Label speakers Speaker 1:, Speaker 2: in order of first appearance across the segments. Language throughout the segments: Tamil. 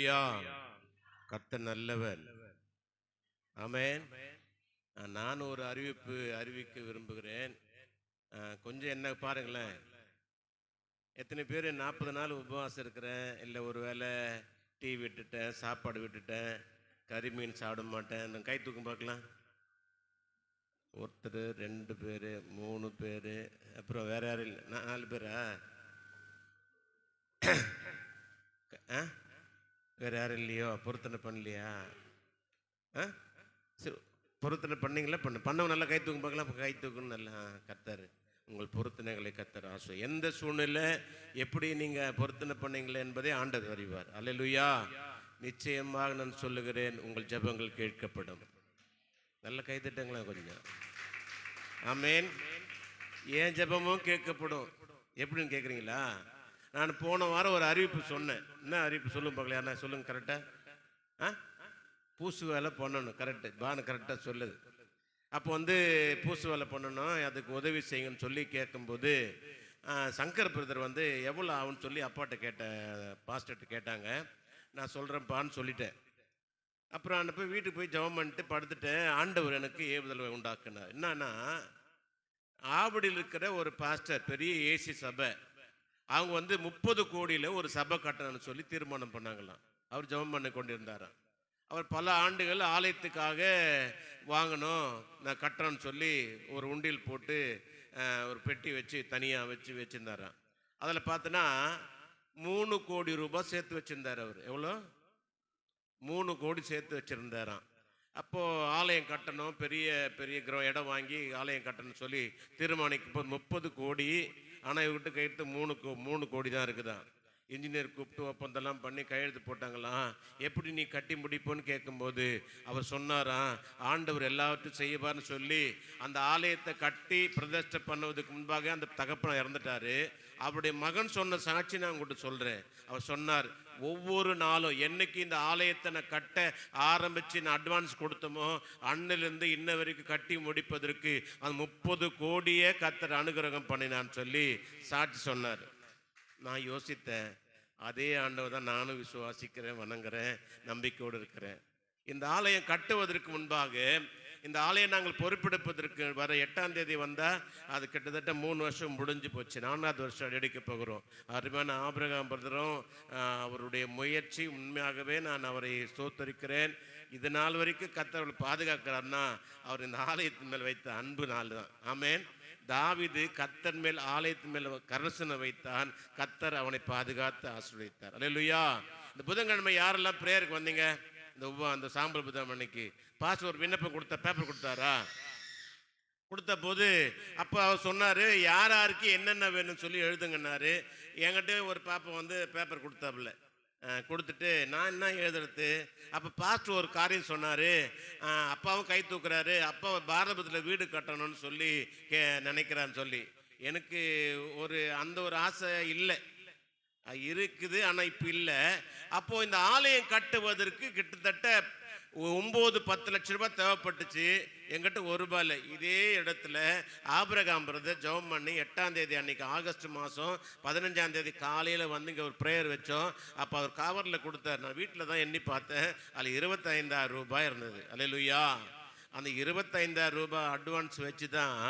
Speaker 1: அல்லேலூயா. கர்த்தர் நல்லவர். ஆமென். நான் ஒரு அறிவிக்க விரும்புகிறேன். கொஞ்சம் என்ன பாருங்களேன். எத்தனை பேர் 40 நாள் உபவாசம் இருக்கிறேன், இல்லை ஒரு வேளை டீ விட்டுட்டேன், சாப்பாடு விட்டுட்டேன், கறி மீன் சாப்பிட மாட்டேன், கை தூக்கம் பார்க்கலாம். ஒருத்தர், 2 பேர், 3 பேர், அப்புறம் வேற யாரும் இல்லை, 4 பேரா? வேற யாரும் இல்லையோ? பொருத்தனை பண்ணலையா? சரி, பொருத்தனை பண்ணீங்களா? பண்ணவங்க நல்லா கை தூக்கும் பார்க்கலாம். கை தூக்கணும் நல்லா. கர்த்தர் உங்கள் பொருத்தனைகளை கர்த்தர் எந்த சூழ்நிலை எப்படி நீங்கள் பொருத்தனை பண்ணீங்களே என்பதை ஆண்டவர் அறிவார். அல்லேலூயா. நிச்சயமாக நான் சொல்லுகிறேன், உங்கள் ஜெபங்கள் கேட்கப்படும். நல்ல கை தட்டுங்களா கொஞ்சம். ஆமென். ஏன் ஜெபமும் கேட்கப்படும். எப்படின்னு கேட்குறீங்களா? நான் போன வாரம் ஒரு அறிவிப்பு சொன்னேன். என்ன அறிவிப்பு சொல்லுங்க பார்க்கல, யாருன்னா சொல்லுங்க கரெக்டாக. பூசு வேலை பண்ணணும். கரெக்டு, பானு கரெக்டாக சொல்லுது. அப்போ பூசு வேலை பண்ணணும், அதுக்கு உதவி செய்யுங்கன்னு சொல்லி கேட்கும்போது சங்கர் பிரதர் எவ்வளோ ஆகுன்னு சொல்லி அப்பாட்ட பாஸ்டர்கிட்ட கேட்டாங்க. நான் சொல்கிறேன்ப்பான்னு சொல்லிட்டேன். அப்புறம் போய் வீட்டுக்கு போய் ஜெபம் பண்ணிட்டு படுத்துட்டேன். ஆண்டவர் எனக்கு ஏவுதல் உண்டாக்குனார். என்னன்னா, ஆவடியில் இருக்கிற ஒரு பாஸ்டர், பெரிய ஏசி சபை, அவங்க 30 கோடியில் ஒரு சபை கட்டணும்னு சொல்லி தீர்மானம் பண்ணாங்களாம். அவர் ஜெபம் பண்ணி கொண்டிருந்தாராம். அவர் பல ஆண்டுகள் ஆலயத்துக்காக வாங்கணும், நான் கட்டுறேன்னு சொல்லி ஒரு உண்டியல் போட்டு ஒரு பெட்டி வச்சு தனியாக வச்சுருந்தாராம். அதில் பார்த்தோன்னா 3 கோடி ரூபாய் சேர்த்து வச்சுருந்தார். அவர் எவ்வளோ? 3 கோடி சேர்த்து வச்சுருந்தாராம். அப்போது ஆலயம் கட்டணும், பெரிய பெரிய இடம் வாங்கி ஆலயம் கட்டணும்னு சொல்லி தீர்மானிக்கும் போது 30 கோடி. ஆனால் இவர்கிட்ட கையெழுத்து 3 கோடி தான் இருக்குதான். இன்ஜினியர் கூப்பிட்டு ஒப்பந்தெல்லாம் பண்ணி கையெழுத்து போட்டாங்களாம். எப்படி நீ கட்டி முடிப்போன்னு கேட்கும்போது அவர் சொன்னாராம், ஆண்டவர் எல்லாவற்றையும் செய்யப்பார்னு சொல்லி அந்த ஆலயத்தை கட்டி பிரதிஷ்டை பண்ணுவதுக்கு முன்பாக அந்த தகப்பனை இறந்துட்டாரு. அவருடைய மகன் சொன்ன சாட்சி நான் உங்கள்கிட்ட சொல்கிறேன். அவர் சொன்னார், ஒவ்வொரு நாளும் என்னைக்கு இந்த ஆலயத்தை நான் கட்ட ஆரம்பித்து நான் அட்வான்ஸ் கொடுத்தோமோ அன்னிலிருந்து இன்ன வரைக்கும் கட்டி முடிப்பதற்கு அந்த 30 கோடியே கர்த்தர் அனுகிரகம் பண்ணினான்னு சொல்லி சாட்சி சொன்னார். நான் யோசித்தேன், அதே ஆண்டவர் தான் நானும் விசுவாசிக்கிறேன், வணங்குறேன், நம்பிக்கையோடு இருக்கிறேன். இந்த ஆலயம் கட்டுவதற்கு முன்பாக இந்த ஆலயம் நாங்கள் பொறுப்பெடுப்பதற்கு வர 8ஆம் தேதி வந்தால் அது கிட்டத்தட்ட 3 வருஷம் முடிஞ்சு போச்சு. 4வது வருஷம் எடுக்க போகிறோம். அருமையான ஆபிரகாம் பிரதரும் அவருடைய முயற்சி, உண்மையாகவே நான் அவரை ஸ்தோத்தரிக்கிறேன். இது நாள் வரைக்கும் கர்த்தர் பாதுகாக்கிறார்னா அவர் இந்த ஆலயத்தின் மேல் வைத்த அன்பு நாள் தான். ஆமென். தாவீது கர்த்தர் மேல் ஆலயத்தின் மேல் கரசனை வைத்தான், கர்த்தர் அவனை பாதுகாத்து ஆசீர்வதித்தார். அல்லேலூயா. இந்த புதன்கிழமை யாரெல்லாம் பிரேயருக்கு வந்தீங்க? அந்த சாம்பல் புதன் அன்னைக்கு பாஸ்டர் ஒரு விண்ணப்பம் பேப்பர் கொடுத்தாரா? கொடுத்த போது அப்போ அவர் சொன்னார், யார் யாருக்கு என்னென்ன வேணும்னு சொல்லி எழுதுங்கன்னாரு. என்கிட்ட ஒரு பாப்பா பேப்பர் கொடுத்தாப்புல. கொடுத்துட்டு நான் என்ன எழுதுறது? அப்போ பாஸ்டர் ஒரு காரியம் சொன்னார். அப்பாவும் கை தூக்குறாரு, அப்பா பாரதத்தில் வீடு கட்டணும்னு சொல்லி நினைக்கிறான்னு சொல்லி. எனக்கு அந்த ஒரு ஆசை இல்லை, இருக்குது, ஆனால் இப்போ இல்லை. அப்போது இந்த ஆலயம் கட்டுவதற்கு கிட்டத்தட்ட 9-10 லட்ச ரூபாய் தேவைப்பட்டுச்சு. எங்கிட்ட 1 ரூபாய் இல்லை. இதே இடத்துல ஆபிரகாம் பிரதர் ஜெபம் பண்ணி 8ஆம் தேதி அன்னைக்கு ஆகஸ்ட் மாதம் 15ஆம் தேதி காலையில் இங்கே ஒரு ப்ரேயர் வச்சோம். அப்போ அவர் கவரில் கொடுத்தார். நான் வீட்டில் தான் எண்ணி பார்த்தேன், அதில் 25,000 ரூபாய் இருந்தது. அல்லேலூயா. அந்த 25,000 ரூபாய் அட்வான்ஸ் வச்சு தான்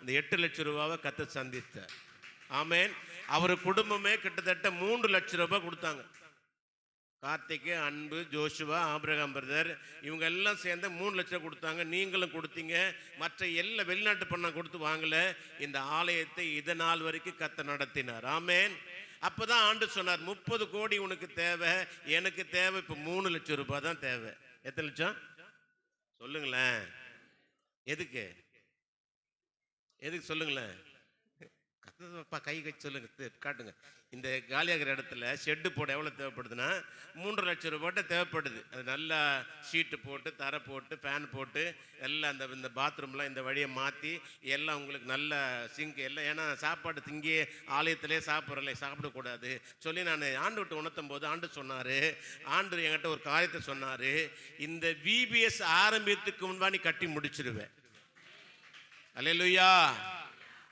Speaker 1: இந்த 8 லட்ச ரூபாவை கர்த்தர் சந்தித்தார். ஆமென். அவர் குடும்பமே கிட்டத்தட்ட 3 லட்ச ரூபாய் கொடுத்தாங்க. கார்த்திகை, அன்பு, ஜோஷுவா, ஆபிரகாம் பிரதர் இவங்க எல்லாம் சேர்ந்து 3 லட்சம் கொடுத்தாங்க. நீங்களும் கொடுத்தீங்க. மற்ற எல்லா வெளிநாட்டு பணம் கொடுத்து வாங்கல. இந்த ஆலயத்தை இது நாள் வரைக்கும் கர்த்தர் நடத்தினார். ஆமென். அப்போதான் ஆண்டு சொன்னார், 30 கோடி உனக்கு தேவை, எனக்கு தேவை இப்போ 3 லட்சம் ரூபாய் தான் தேவை. எத்தனை லட்சம் சொல்லுங்களேன்? எதுக்கு சொல்லுங்களேன்? கை கட்சி சொல்லுங்க, காட்டுங்க. இந்த காலியாகிற இடத்துல ஷெட்டு போட எவ்வளோ தேவைப்படுதுன்னா 3 லட்சம் ரூபாய்ட்ட தேவைப்படுது. அது நல்லா ஷீட்டு போட்டு, தரை போட்டு, ஃபேன் போட்டு, எல்லாம் இந்த பாத்ரூம்லாம் இந்த வழியை மாற்றி எல்லாம் உங்களுக்கு நல்ல சிங்க் எல்லாம். ஏன்னா சாப்பாடு திங்கே ஆலயத்திலே சாப்பிடக்கூடாது சொல்லி நான் ஆண்டு விட்டு உணர்த்தும் போது ஆண்டு சொன்னார், ஆண்டு என்கிட்ட ஒரு காரியத்தை சொன்னார், இந்த VBS ஆரம்பித்துக்கு முன்பா நீ கட்டி முடிச்சிருவேன். அல்லேலூயா.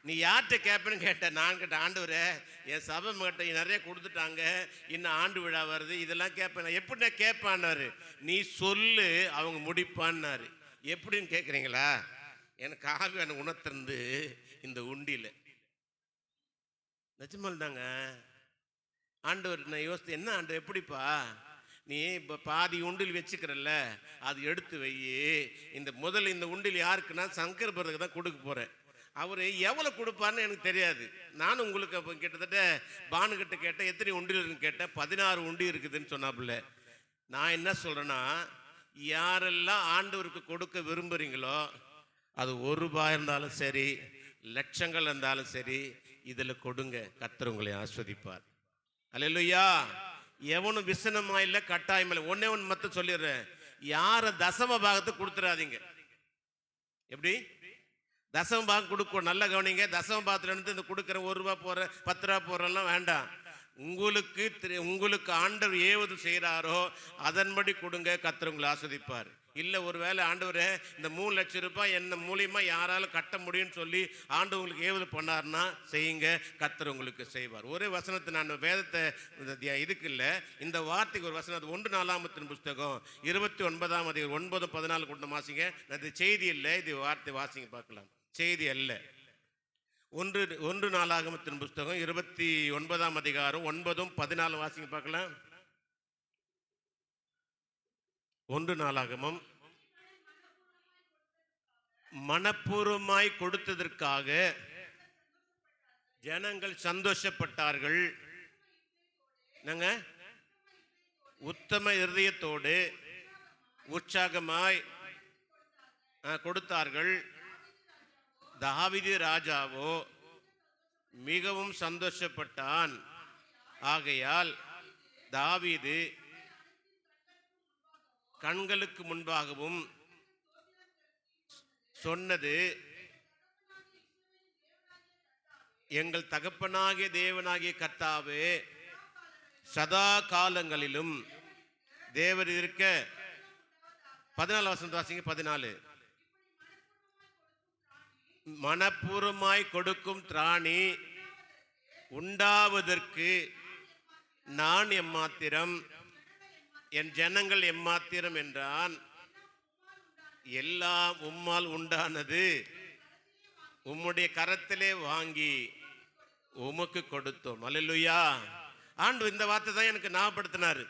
Speaker 1: நீ யார்கிட்ட கேட்பேன்னு கேட்டேன். நான் கேட்டேன், ஆண்டவரே என் சபை கிட்ட நிறைய கொடுத்துட்டாங்க, இன்னும் ஆண்டு விழா வருது, இதெல்லாம் கேட்பேன். நான் எப்படி நான் கேட்பான்னாரு. நீ சொல்லு, அவங்க முடிப்பான்னாரு. எப்படின்னு கேட்குறீங்களா? எனக்கு ஆவியான உணர்த்திருந்து இந்த உண்டியில் நிஜமல் தாங்க. ஆண்டவர் நான் யோசித்து, என்ன ஆண்டவர் எப்படிப்பா நீ இப்போ பாதி உண்டில் வச்சுக்கிறல்ல, அது எடுத்து வை. முதல்ல இந்த உண்டில் யாருக்குன்னா சங்கர் பிரதருக்கு தான் கொடுக்க போகிறேன். அவர் எவ்வளோ கொடுப்பார்னு எனக்கு தெரியாது. நானும் உங்களுக்கு அப்போ கிட்டத்தட்ட பானுக்கிட்ட கேட்டேன், எத்தனை உண்டில் இருக்குன்னு கேட்டேன். 16 உண்டி இருக்குதுன்னு சொன்னாப்புல. நான் என்ன சொல்கிறேன்னா, யாரெல்லாம் ஆண்டவருக்கு கொடுக்க விரும்புகிறீங்களோ, அது ₹1 இருந்தாலும் சரி, லட்சங்கள் இருந்தாலும் சரி, இதில் கொடுங்க. கர்த்தர் உங்களை ஆஸ்வதிப்பார். அல்லேலூயா. எவனும் விசனமா இல்லை, கட்டாயம் இல்லை. ஒன்னே ஒன்று மட்டும் சொல்லிடுறேன், யாரை தசம பாகத்தை கொடுத்துடாதீங்க. எப்படி தசம பாகம் கொடுக்கும், நல்ல கவனிங்க. தசம பாகத்துல இருந்து இந்த கொடுக்குற ₹1 போற ₹10 போறெல்லாம் வேண்டாம். உங்களுக்கு ஆண்டவர் ஏவது செய்கிறாரோ அதன்படி கொடுங்க. கர்த்தர் உங்களை ஆஸ்வதிப்பார். இல்லை ஒருவேளை ஆண்டவரே இந்த ₹3,00,000 என்ன மூலியமா யாராலும் கட்ட முடியும்னு சொல்லி ஆண்டு உங்களுக்கு ஏவது பண்ணார்னா செய்யுங்க. கர்த்தர் உங்களுக்கு செய்வார். ஒரே வசனத்தை நான் வேதத்தை இதுக்கு இல்லை, இந்த வார்த்தைக்கு ஒரு வசனம். அது 1 நாளாகமத்தின் புஸ்தகம் 29ஆம் அதிகாரம் 9-14 கொண்டு வாசிங்க. அது செய்தி இல்லை, இது வார்த்தை. வாசிங்க பார்க்கலாம். செய்தி அல்ல. 1 நாளாகமத்தின் புஸ்தகம் 29ஆம் அதிகாரம் 9-14 வாசிங்க பார்க்கலாம். 1 நாளாகமம். மனப்பூர்வமாய் கொடுத்ததற்காக ஜனங்கள் சந்தோஷப்பட்டார்கள். நாங்க உத்தம இருதயத்தோடு உற்சாகமாய் கொடுத்தார்கள். தாவீது ராஜாவோ மிகவும் சந்தோஷப்பட்டான். ஆகையால் தாவீது கண்களுக்கு முன்பாகவும் சொன்னது, எங்கள் தகப்பனாகிய தேவனாகிய கர்த்தாவே, சதா காலங்களிலும் தேவர் இருக்க. 14 வசனம் வாசிங்க. 14. மனப்பூர்வமாய் கொடுக்கும் திராணி உண்டாவதற்கு நான் எம்மாத்திரம், என் ஜனங்கள் எம்மாத்திரம் என்றான். எல்லாம் உம்மால் உண்டானது, உம்முடைய கரத்திலே வாங்கி உமக்கு கொடுத்தோம். அல்லேலூயா. ஆண்டு இந்த வார்த்தை தான் எனக்கு ஞாபகப்படுத்தினாரு.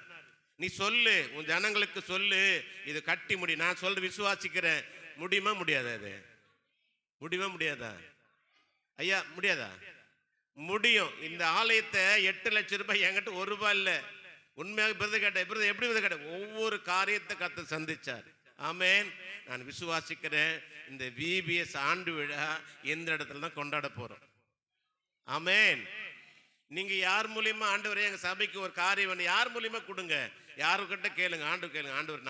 Speaker 1: நீ சொல்லு, உன் ஜனங்களுக்கு சொல்லு, இது கட்டி முடி. நான் சொல்ற விசுவாசிக்கிறேன். முடியுமா முடியாதா? அது முடியுமா முடியாதா ஐயா? முடியாதா? முடியும். இந்த ஆலயத்தை ₹8,00,000 என்கிட்ட ₹1 இல்லை. உண்மையாக விருது கேட்டேன். எப்படி விருது கேட்டேன்? ஒவ்வொரு காரியத்தை கர்த்தர் சந்திச்சார். ஆமேன். நான் விசுவாசிக்கிறேன். இந்த VBS ஆண்டு விழா எந்த இடத்துல தான் கொண்டாட போறோம். ஆமேன். நீங்க யார் மூலியமா ஆண்டவரே எங்க சபைக்கு ஒரு காரியம் யார் மூலியமா கொடுங்க, யாருக்கிட்ட கேளுங்க. கேளுங்க, ஆண்டவர்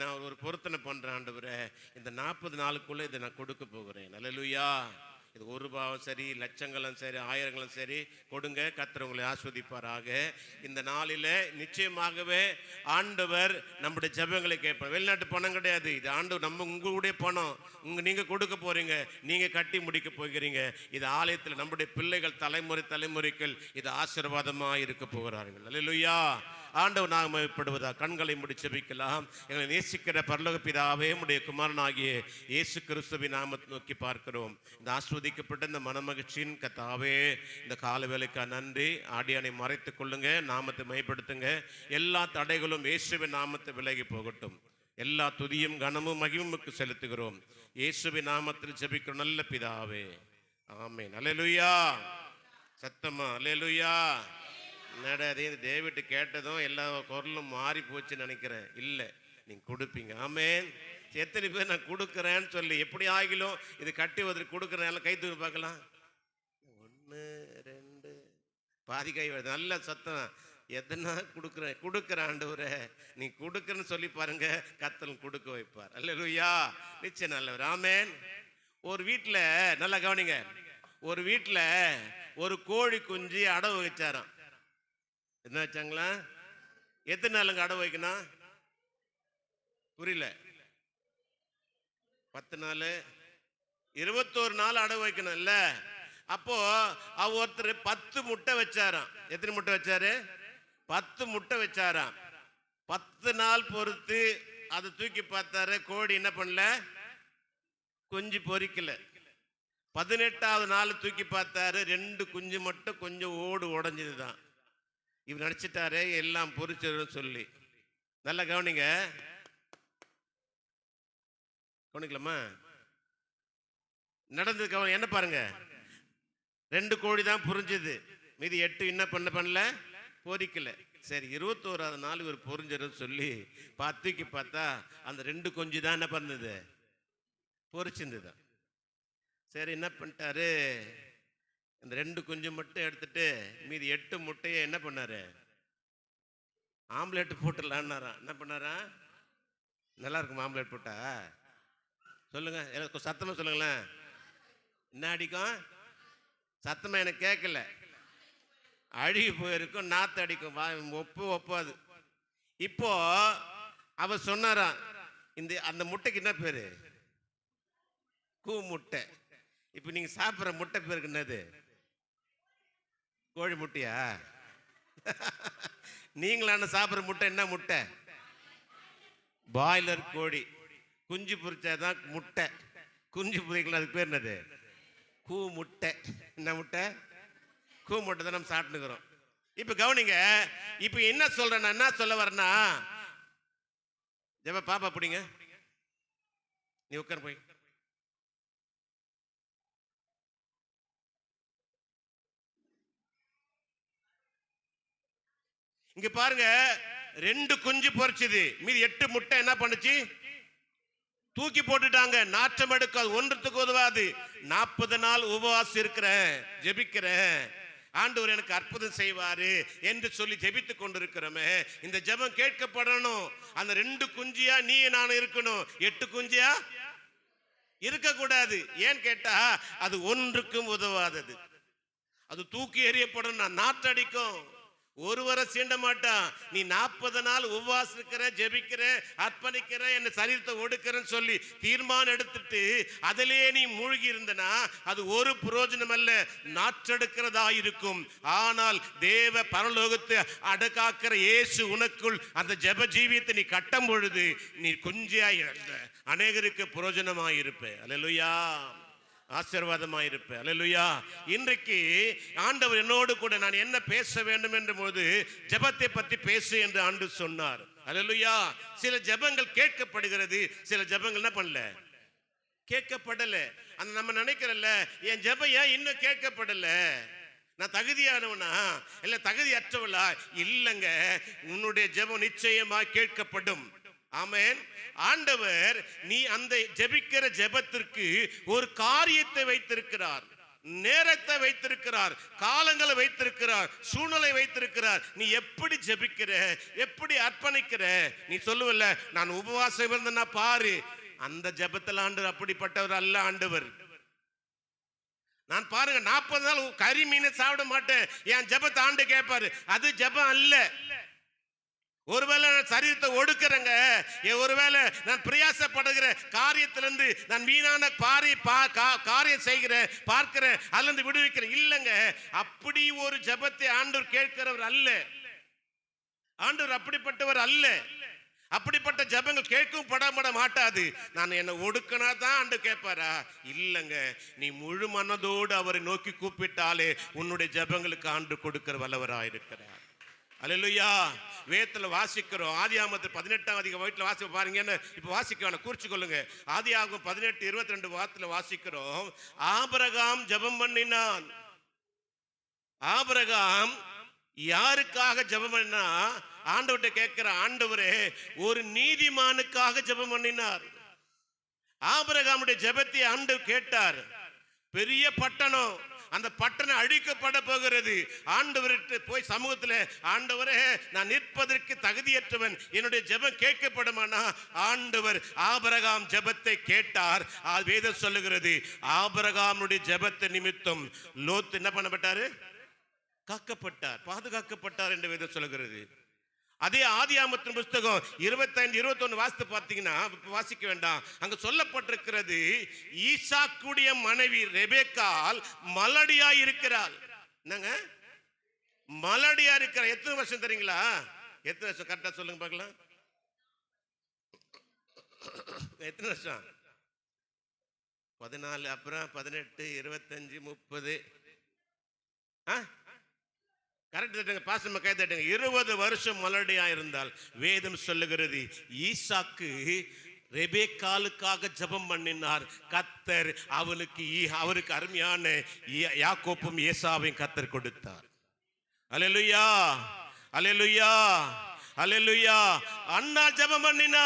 Speaker 1: நான் ஒரு பொருத்தனை பண்றேன் ஆண்டவரே, இந்த 40 நாளுக்குள்ள இதை நான் கொடுக்க போகிறேன். அல்லேலூயா. இது ₹1 சரி, லட்சங்களும் சரி, ஆயிரங்களும் சரி கொடுங்க. கர்த்தர் உங்களை ஆஸ்வதிப்பாராக. இந்த நாளில் நிச்சயமாகவே ஆண்டவர் நம்முடைய ஜெபங்களை கேட்பார். வெளிநாட்டு பணம் கிடையாது இது. ஆண்டவர் உங்களுடைய பணம். நீங்க கொடுக்க போறீங்க, நீங்க கட்டி முடிக்க போகிறீங்க. இது ஆலயத்தில் நம்முடைய பிள்ளைகள் தலைமுறைகள் இது ஆசீர்வாதமாக இருக்க போகிறார்கள். அல்லேலூயா. ஆண்டவர் நாமப்படுவதா. கண்களை மூடி ஜெபிக்கலாம். எங்களை நேசிக்கிற பரலோக பிதாவே, உம்முடைய குமாரனாகிய இயேசு கிறிஸ்துவின் நாமத்தை நோக்கி பார்க்கிறோம். இந்த ஆஸ்வதிக்கப்பட்ட இந்த மனமகிழ்ச்சியின் கர்த்தாவே, இந்த காலவேளைக்கு நன்றி. ஆடியானை மறைத்துக் கொள்ளுங்க, நாமத்தை மைப்படுத்துங்க. எல்லா தடைகளும் இயேசுவின் நாமத்தை விலகி போகட்டும். எல்லா துதியும் கனமும் மகிமைக்கு செலுத்துகிறோம். இயேசுவின் நாமத்தில் ஜெபிக்கிறோம் நல்ல பிதாவே. ஆமென். அல்லேலூயா. சத்தமா அல்லேலூயா. என்னடா டேவிட் கேட்டதும் எல்லா குரலும் மாறி போச்சுன்னு நினைக்கிறேன். இல்லை, நீங்க கொடுப்பீங்க. ஆமேன். எத்தனை பேர் நான் கொடுக்குறேன்னு சொல்லி எப்படி ஆகிலும் இது கட்டுவதற்கு கொடுக்குறேன். கை தூக்கி பார்க்கலாம். 1 2 பாதி கை. நல்ல சத்தம். எதனா கொடுக்குற ஆண்டவரே, நீ கொடுக்குறன்னு சொல்லி பாருங்க, கர்த்தர் கொடுக்க வைப்பார். அல்லேலூயா. நிச்சயம் நல்லவர். ஆமேன். ஒரு வீட்டில் நல்லா கவனிங்க, ஒரு வீட்டில் ஒரு கோழி குஞ்சு அடவு வச்சாராம். என்ன வச்சாங்களா? எத்தனை நாளுங்க அடவு வைக்கணும்? புரியல. 10 நாள், 21 நாள் அடகு வைக்கணும் இல்ல. அப்போ ஒருத்தர் 10 முட்டை வச்சாராம். எத்தனை முட்டை வச்சாரு? 10 முட்டை வச்சாராம். 10 நாள் பொறுத்து அதை தூக்கி பார்த்தாரு. கோழி என்ன பண்ணல? குஞ்சு பொரிக்கல. 18வது நாள் தூக்கி பார்த்தாரு. 2 குஞ்சு மட்டும் கொஞ்சம் ஓடு உடஞ்சதுதான். இவர் நினைச்சிட்டாரு எல்லாம் பொரிச்சிடும் சொல்லி. நல்லா கவனிங்க, கவனிக்கலாமா? நடந்தது கவனம் என்ன பாருங்க. 2 கோழி தான் புரிஞ்சது, மீதி 8 என்ன பண்ணல? பொரிக்கல. சரி, 21வது நாள் இவர் பொரிஞ்சிடும் சொல்லி தூக்கி பார்த்தா அந்த 2 குஞ்சு தான் என்ன பண்ணது? பொரிச்சிருந்துதான். சரி, என்ன பண்ணிட்டாரு? அந்த 2 குஞ்சு மட்டும் எடுத்துட்டு மீதி 8 முட்டையை என்ன பண்ணாரு? ஆம்லேட் போட்டுடலான்னாராம். என்ன பண்ணாரா? நல்லா இருக்கும் ஆம்லேட் போட்டா? சொல்லுங்க, எனக்கு சத்தமா சொல்லுங்களேன். என்ன அடிக்கும்? சத்தமா எனக்கு கேட்கல. அழுகி போயிருக்கும், நாத்து அடிக்கும், ஒப்பாது. இப்போ அவர் சொன்னாராம், அந்த முட்டைக்கு என்ன பேரு? கூ முட்டை. இப்போ நீங்க சாப்பிட்ற முட்டை பேருக்கு என்னது? கோழி முட்டையா? நீங்களான சாப்பிட்ற முட்டை என்ன முட்டை? பாய்லர் கோழி. குஞ்சு பொரிச்சாதான் முட்டை. குஞ்சு பொரிக்கலாம், அதுக்கு பேர் என்னது? கூ முட்டை. என்ன முட்டை? கூ முட்டை தான் நம்ம சாப்பிட்டுக்கிறோம். இப்ப கவனிங்க, இப்ப என்ன சொல்றேன், என்ன சொல்ல வரேன்னா, ஜெப பாப்பா பிடிங்க, நீ உட்கார் போய். இங்க பாருங்க, 2 குஞ்சு பொரிச்சது, மீதி 8 முட்டை என்ன பண்ணுச்சு? தூக்கி போட்டுட்டாங்க. நாற்றம் எடுக்காது, ஒன்றத்துக்கு உதவாது. 40 நாள் உபவாசம் இருக்கிறேன், ஜெபிக்கிறேன், ஆண்டவர் எனக்கு அற்புதம் செய்வாரு என்று சொல்லி ஜெபித்துக் கொண்டிருக்கிறோமே, இந்த ஜெபம் கேட்கப்படணும். அந்த 2 குஞ்சியா நீ நான் இருக்கணும், 8 குஞ்சியா இருக்கக்கூடாது. ஏன் கேட்டா அது ஒன்றுக்கும் உதவாதது. அது தூக்கி எறியப்படணும், நாற்றடிக்கும், ஒருவரை சீண்ட மாட்டான். நீ 40 நாள் உபவாசம் இருக்கிற, ஜெபிக்கிற, அர்ப்பணிக்கிற, என்ன சரீரத்தை ஒடுக்கிறன்னு சொல்லி தீர்மானம் எடுத்துட்டு அதிலே நீ மூழ்கி இருந்தனா அது ஒரு பிரயோஜனம் அல்ல, நாற்றெடுக்கிறதா இருக்கும். ஆனால் தேவ பரலோகத்தை அடக்காக்கிற இயேசு உனக்குள் அந்த ஜெப ஜீவியத்தை நீ கட்டும் பொழுது நீ குஞ்சியாய் அநேகருக்கு பிரயோஜனமாய் இருப்ப. அல்லேலூயா, ஆசீர்வாதமாயிருப்ப. அல்லேலூயா. இன்றைக்கு ஆண்டவர் என்னோடு கூட நான் என்ன பேச வேண்டும் என்ற போது ஜெபத்தை பற்றி பேசு என்று ஆண்டு சொன்னார். அல்லேலூயா. சில ஜெபங்கள் கேட்கப்படுகிறது, சில ஜெபங்கள் என்ன பண்ணல, கேட்கப்படல. அந்த நம்ம நினைக்கிறல்ல, என் ஜெபம் ஏன் இன்னும் கேட்கப்படல, நான் தகுதியானவனா இல்ல தகுதியற்றவளா? இல்லைங்க, உன்னுடைய ஜெபம் நிச்சயமா கேட்கப்படும். ஆமென். ஆண்டவர் நீ அந்த ஜெபிக்கிற ஜெபத்திற்கு ஒரு காரியத்தை வைத்திருக்கிறார், நேரத்தை வைத்திருக்கிறார், காலங்களை வைத்திருக்கிறார், சூழ்நிலை வைத்திருக்கிறார். நீ எப்படி ஜெபிக்கிற, எப்படி அர்ப்பணிக்கிற? நீ சொல்லுவல்ல, நான் உபவாசம் இருந்தேன்னா பாரு, அந்த ஜெபத்தில் ஆண்டவர் அப்படிப்பட்டவர் அல்ல. ஆண்டவர் நான் பாருங்க 40 நாள் கறி மீனை சாப்பிட மாட்டேன், என் ஜெபத்தை ஆண்டு கேட்பாரு, அது ஜெபம் அல்ல. ஒருவேளை நான் சரீரத்தை ஒடுக்கிறேங்க, ஒருவேளை நான் பிரயாசப்படுகிற காரியத்திலிருந்து நான் வீணான காரியம் செய்கிறேன், பார்க்கிறேன், அல்லது விடுவிக்கிறேன், இல்லைங்க. அப்படி ஒரு ஜெபத்தை ஆண்டவர் கேட்கிறவர் அல்ல. ஆண்டவர் அப்படிப்பட்டவர் அல்ல. அப்படிப்பட்ட ஜெபங்கள் கேட்கும் பட மாட்டாது. நான் என்ன ஒடுக்கினா தான் ஆண்டு கேட்பாரா? இல்லைங்க, நீ முழு மனதோடு அவரை நோக்கி கூப்பிட்டாலே உன்னுடைய ஜெபங்களுக்கு ஆண்டு கொடுக்கிற வல்லவராயிருக்கிறார். அல்லேலூயா. வேதத்தில் வாசிக்கிறோம், ஆதியாகமத்து 18ஆம் அதிகாரத்தில் வாசிக்க பாருங்கன்னு இப்ப வாசிக்க குறிச்சு கொள்ளுங்க. ஆதியாகமம் 18:22 வார்த்தையில வாசிக்கிறோம், ஆபிரகாம் ஜெபம் பண்ணினான். ஆபிரகாம் யாருக்காக ஜெபம் பண்ணினா? ஆண்டவர்கிட்ட கேட்கிற, ஆண்டவரே ஒரு நீதிமானுக்காக ஜெபம் பண்ணினார். ஆபிரகாமுடைய ஜெபத்தை ஆண்டவர் கேட்டார். பெரிய பட்டணம், அந்த பட்டணம் அழிக்கப்பட போகிறது. ஆண்டவர்கிட்ட போய் சமூகத்தில், ஆண்டவரே நான் நிற்பதற்கு தகுதியற்றவன், என்னுடைய ஜெபம் கேட்கப்படுமானா? ஆண்டவர் ஆபிரகாம் ஜெபத்தை கேட்டார். வேதம் சொல்லுகிறது, ஆபிரகாமுடைய ஜெபத்தை நிமித்தம் லோத் என்ன பண்ணப்பட்டாரு? காக்கப்பட்டார், பாதுகாக்கப்பட்டார் என்று வேதம் சொல்லுகிறது. அதே ஆதியாகமத்தின் புஸ்தகம் 25 21 வாசித்து பார்த்தீங்கன்னா, வாசிக்க வேண்டாம், அங்க சொல்லப்பட்டிருக்கிறது, ஈசாக்குடைய மனைவி ரெபெக்காள் மலடியா இருக்கிறாள். என்னங்க மலடியா இருக்கிற? எத்தனை வருஷம் தெரியுங்களா? எத்தனை வருஷம் கரெக்டா சொல்லுங்க பார்க்கலாம். எத்தனை வருஷம்? 14, அப்புறம் 18, 25, 30. கரெக்ட். பாசமா கை தட்டுங்க. 20 வருஷம் மலடியா இருந்தால் வேதம் சொல்லுகிறது, ஈசாக்கு ரெபெக்காளுக்காக ஜெபம் பண்ணினார். கர்த்தர் அவருக்கு அருமையான யாக்கோப்பும் ஏசாவையும் கர்த்தர் கொடுத்தார். அல்லேலூயா, அல்லேலூயா, அல்லேலூயா. அண்ணா ஜெபம் பண்ணினா,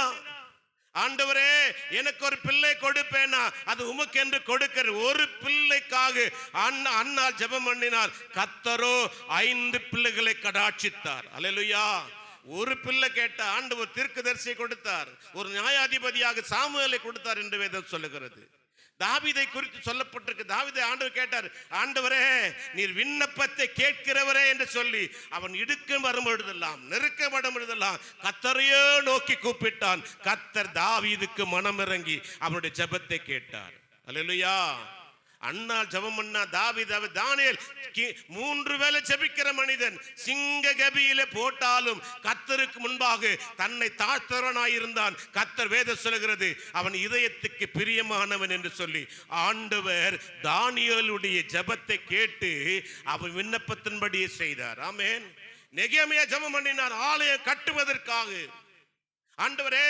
Speaker 1: ஆண்டவரே எனக்கு ஒரு பிள்ளை கொடுப்பேனா, அது உமக்கு என்று கொடுக்கிற ஒரு பிள்ளைக்காக அண்ணா ஜெபம் பண்ணினார். கர்த்தரோ 5 பிள்ளைகளை கடாட்சித்தார். அல்லேலூயா. ஒரு பிள்ளை கேட்ட ஆண்டவர் தீர்க்கதரிசியை கொடுத்தார், ஒரு நியாயாதிபதியாக சாமுவேலை கொடுத்தார் என்று வேதம் சொல்லுகிறது. தாவீதை குறித்து சொல்லப்பட்டிருக்கு. தாவீதை ஆண்டவர் கேட்டார், ஆண்டவரே நீர் விண்ணப்பத்தை கேட்கிறவரே என்று சொல்லி அவன் இடுக்கம் வரும்பொழுதெல்லாம், நெருக்கம் வரும்பொழுதெல்லாம் கர்த்தரையே நோக்கி கூப்பிட்டான். கர்த்தர் தாவீதுக்கு மனமிறங்கி அவனுடைய ஜெபத்தை கேட்டார். அல்லேலூயா. அண்ணா ஜெபம் பண்ணா, தாவீது, தானியேல் 3 வேளை ஜெபிக்கிற மனிதன். சிங்க கபியிலே போட்டாலும் கர்த்தருக்கு முன்பாக தன்னை தாழ்த்தவனாயிருந்தான். கர்த்தர் வேதம் சொல்கிறது அவன் இதயத்துக்கு பிரியமானவன் என்று சொல்லி ஆண்டவர் தானியேலுடைய ஜெபத்தை கேட்டு அவன் விண்ணப்பத்தின்படியே செய்தார். ஆமென். நெகேமியா ஜெபம் பண்ணினார் ஆலயம் கட்டுவதற்காக. ஆண்டவரே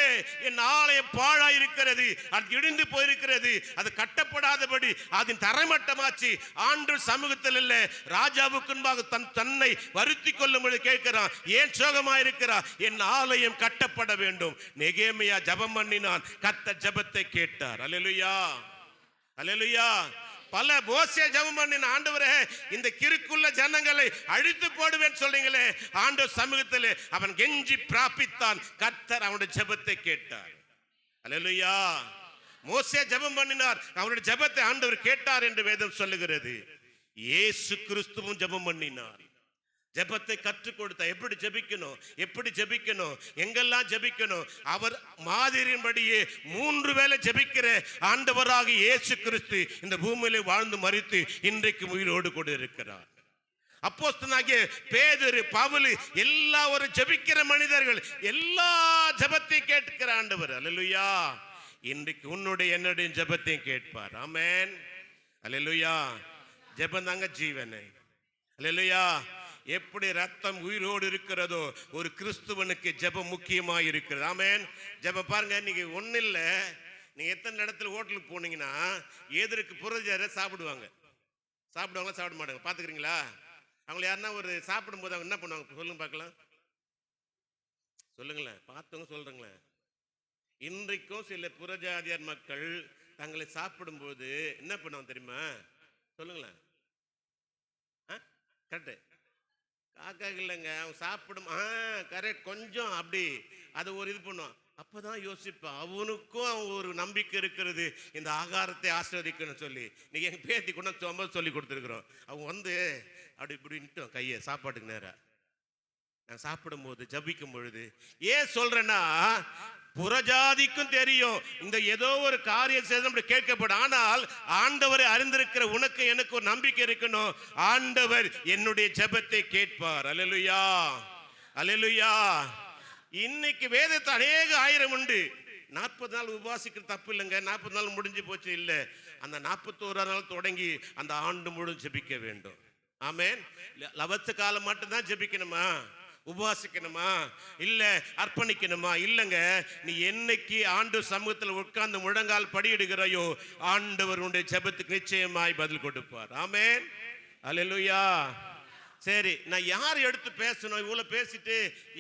Speaker 1: என் ஆலயம் பாழாய் இருக்கிறது, அது இடிந்து போயிருக்கிறது, அது கட்டப்படாதபடி அதன் தரைமட்டமாச்சு. ஆண்டவர் சமூகத்தில் இல்ல, ராஜாவுக்கு முன்பாக தன்னை வருத்தி கொள்ளும்படி கேட்கிறான். ஏன் சோகமாயிருக்கிறான்? என் ஆலயம் கட்டப்பட வேண்டும். நெகேமியா ஜெபம் பண்ணினான், கர்த்தர் ஜெபத்தை கேட்டார். அல்லேலூயா, அல்லேலூயா. பல மோசே ஜெபம் பண்ணின, ஆண்டவரே இந்த கிறுக்குள்ள ஜனங்களை அழித்து போடுவேன் சொல்றீங்களே, ஆண்டவர் சமூகத்தில் அவன் கெஞ்சி பிராபித்தான். கர்த்தர் அவனுடைய ஜெபத்தை கேட்டார். அல்லேலூயா. மோசே ஜெபம் பண்ணினார், அவனுடைய ஜெபத்தை ஆண்டவர் கேட்டார் என்று வேதம் சொல்லுகிறது. இயேசு கிறிஸ்துவும் ஜெபம் பண்ணினார். ஜெபத்தை கற்றுக் கொடுத்த, எப்படி ஜெபிக்கணும், எப்படி ஜெபிக்கணும், எங்கெல்லாம் ஜெபிக்கணும், அவர் மாதிரியின்படியே 3 வேளை ஜெபிக்கிற ஆண்டவராக இயேசு கிறிஸ்து இந்த பூமியிலே வாழ்ந்து மரித்து இன்றைக்கு உயிரோடு கூட இருக்கிறார். அப்போஸ்தலனாகிய பேதுரு, பவுல் எல்லா ஒரு ஜெபிக்கிற மனிதர்கள், எல்லா ஜெபத்தையும் கேட்கிற ஆண்டவர். அல்லேலூயா. இன்றைக்கு உன்னுடைய என்னுடைய ஜெபத்தையும் கேட்பார். ஆமென். அல்லேலூயா. ஜெபம் தாங்க ஜீவனை. அல்லேலூயா. எப்படி ரத்தம் உயிரோடு இருக்கிறதோ ஒரு கிறிஸ்துவனுக்கு ஜெபம் முக்கியமாக இருக்கிறது. ஆமென். ஜெபம் பாருங்க, இன்னைக்கு ஒன்றும் இல்லை, நீங்க எத்தனை இடத்துல ஹோட்டலுக்கு போனீங்கன்னா எதற்கு புரஜார சாப்பிடுவாங்க, சாப்பிட மாட்டாங்க. பார்த்துக்கிறீங்களா? அவங்களை யாருன்னா ஒரு சாப்பிடும்போது அவங்க என்ன பண்ணுவாங்க சொல்லுங்க பார்க்கலாம், சொல்லுங்களேன், பார்த்தவங்க சொல்றீங்களேன். இன்றைக்கும் சில புறஜாதியார் மக்கள் தங்களை சாப்பிடும்போது என்ன பண்ணுவாங்க தெரியுமா? சொல்லுங்களேன். கரெக்டு. காக்கா இல்லைங்க, அவன் சாப்பிடும், கரெக்ட், கொஞ்சம் அப்படி அதை ஒரு இது பண்ணுவான். அப்பதான் யோசிப்பான், அவனுக்கும் அவன் ஒரு நம்பிக்கை இருக்கிறது, இந்த ஆகாரத்தை ஆஸ்வதிக்கணும்னு சொல்லி. நீங்க எங்க பேத்தி கொண்டு சொல்லி கொடுத்துருக்குறோம். அவன் அப்படி இப்படின்ட்டு கையை சாப்பாட்டுக்கு நேரா நான் சாப்பிடும் போது ஜபிக்கும் பொழுது ஏன் சொல்றேன்னா, புறஜாதிக்கும் தெரியும் இந்த ஏதோ ஒரு காரியம் செய்து நம்ம கேட்கப்படும். ஆனால் ஆண்டவரை அறிந்திருக்கிற உனக்கு எனக்கு ஒரு நம்பிக்கை இருக்கணும், ஆண்டவர் என்னுடைய ஜெபத்தை கேட்பார். அல்லேலூயா, அல்லேலூயா. இன்னைக்கு வேதத்தை அநேக ஆயிரம் உண்டு. 40 நாள் உபவாசிக்கிற தப்பு இல்லைங்க, 40 நாள் முடிஞ்சு போச்சு இல்லை, அந்த 41 நாள் தொடங்கி அந்த ஆண்டு முழுவதும் ஜெபிக்க வேண்டும். ஆமென். லவத்த காலம் மட்டும்தான் ஜெபிக்கணுமா, உபவாசிக்கணுமா, இல்ல அர்ப்பணிக்கணுமா? இல்லங்க, நீ என்னைக்கு ஆண்டு சமூகத்தில் உட்கார்ந்து முழங்கால் படியிடுகிறாயோ ஆண்டவர் உன்னுடைய ஜெபத்துக்கு நிச்சயமாய் பதில் கொடுப்பார். ஆமென். அல்லேலூயா. சரி, நான் யார் எடுத்து பேசணும்? இவ்வளோ பேசிட்டு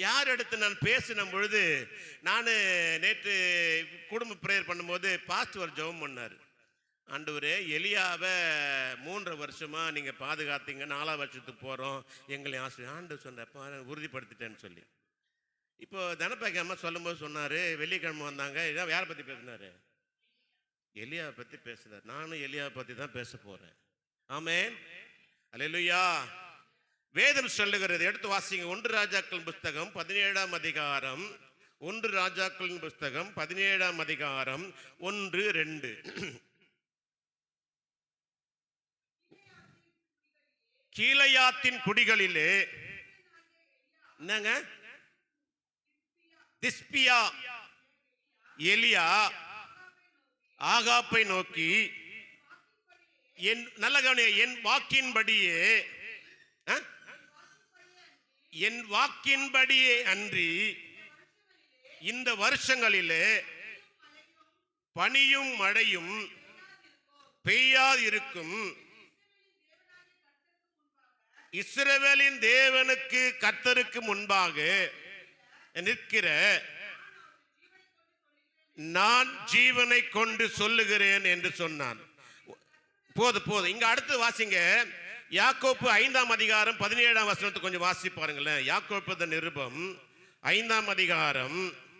Speaker 1: யார் எடுத்து நான் பேசின பொழுது, நான் நேற்று குடும்ப ப்ரேயர் பண்ணும்போது பாஸ்டர் ஜெபம் பண்ணார். ஆண்டவரே, எலியாவை 3 வருஷமா நீங்க பாதுகாத்தீங்க, 4ஆம் வருஷத்துக்கு போறோம், எங்களை ஆண்டவர் சொன்னப்ப உறுதிப்படுத்திட்டேன்னு சொல்லி. இப்போ தனபாக்கி அம்மா சொல்லும்போது சொன்னாரு, வெள்ளிக்கிழமை வந்தாங்க, இதான் யாரை பத்தி பேசினாரு? எலியாவை பத்தி பேசுறாரு. நானும் எலியாவை பத்தி தான் பேச போறேன். ஆமென். அல்லேலூயா. வேதம் சொல்லுகிறது. எடுத்து வாசிங்க. 1 ராஜாக்கள் புஸ்தகம் 17ஆம் அதிகாரம். 1 ராஜாக்களின் புஸ்தகம் 17ஆம் அதிகாரம் 1, 2. கீலேயாத்தின் குடிகளிலே என்னங்க? திஸ்பியா எலியா ஆகாப்பை நோக்கி, நல்ல கவனிங்க, என் வாக்கின்படியே அன்றி இந்த வருஷங்களிலே பனியும் மழையும் பெய்யாதிருக்கும். இஸ்ரவேலின் தேவனுக்கு கர்த்தருக்கு முன்பாக நிற்கிற நான் ஜீவனை கொண்டு சொல்லுகிறேன் என்று சொன்னான். போதும். இங்க அடுத்து வாசிங்க. யாக்கோப்பு 5ஆம் அதிகாரம் 17ஆம் வசனத்தை கொஞ்சம் வாசி பாருங்களேன். யாக்கோப்பு நிருபம் 5ஆம் அதிகாரம் 17.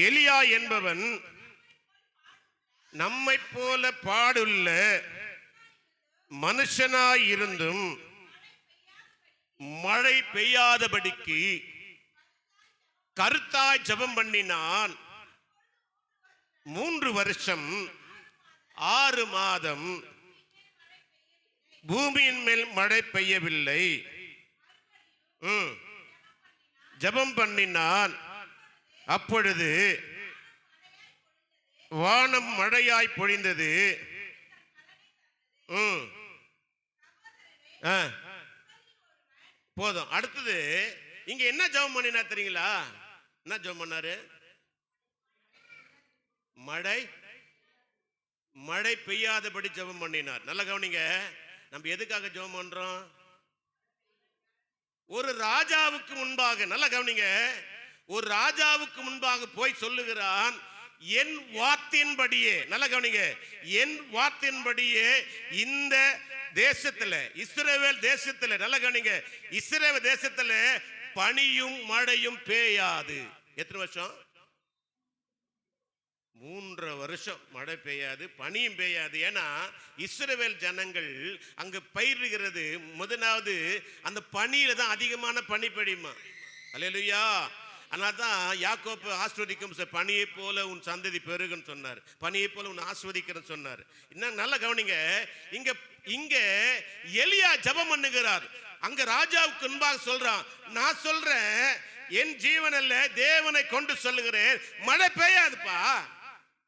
Speaker 1: எலியா என்பவன் நம்மை போல பாடுள்ள மனுஷனாயிருந்தும் மழை பெய்யாதபடிக்கு கருத்தாய் ஜெபம் பண்ணினான். 3 வருஷம் 6 மாதம் பூமியின் மேல் மழை பெய்யவில்லை. ஜெபம் பண்ணினான். அப்பொழுது வானம் மழையாய் பொழிந்தது. போதும். அடுத்தது இங்க என்ன ஜெபம் பண்ணினா தெரியுங்களா? என்ன ஜெபம் பண்ணாரு? மழை பெய்யாதபடி ஜெபம் பண்ணினார். நல்ல கவனிங்க. நம்ம எதுக்காக ஜெபம் பண்றோம்? ஒரு ராஜாவுக்கு முன்பாக, நல்ல கவனிங்க, ஒரு ராஜாவுக்கு முன்பாக போய் சொல்லுகிறான், என் வார்த்தையின்படியே, நல்ல கவனிங்க, என் வார்த்தையின்படியே இந்த தேசத்துல, இஸ்ரவேல் தேசத்துல, நல்ல கவனிங்க, இஸ்ரவேல் தேசத்துல பனியும் மழையும் பெய்யாது. எத்தனை வருஷம்? 3 வருஷம் மழை பெய்யாது, பனியும் பெய்யாது. ஏன்னா இஸ்ரவேல் ஜனங்கள் அங்க பயிர்கிறது முதலாவது அந்த பனியில தான் அதிகமான பனி பெய்யுமா. அல்லேலூயா. அதனால தான் யாக்கோப்பு ஆஸ்வதிக்கும், பனியை போல உன் சந்ததி பெருகுன்னு சொன்னார், பனியை போல உன் ஆஸ்வதிக்கிறன்னு சொன்னார். இன்னும் நல்ல கவனிங்க. இங்க எலியா ஜெபம் பண்ணுகிறார். அங்க ராஜாவுக்கு முன்பாக சொல்றான், நான் சொல்றேன், என் ஜீவன் அல்ல தேவனை கொண்டு சொல்லுகிறேன், மழை பெய்யாதுப்பா,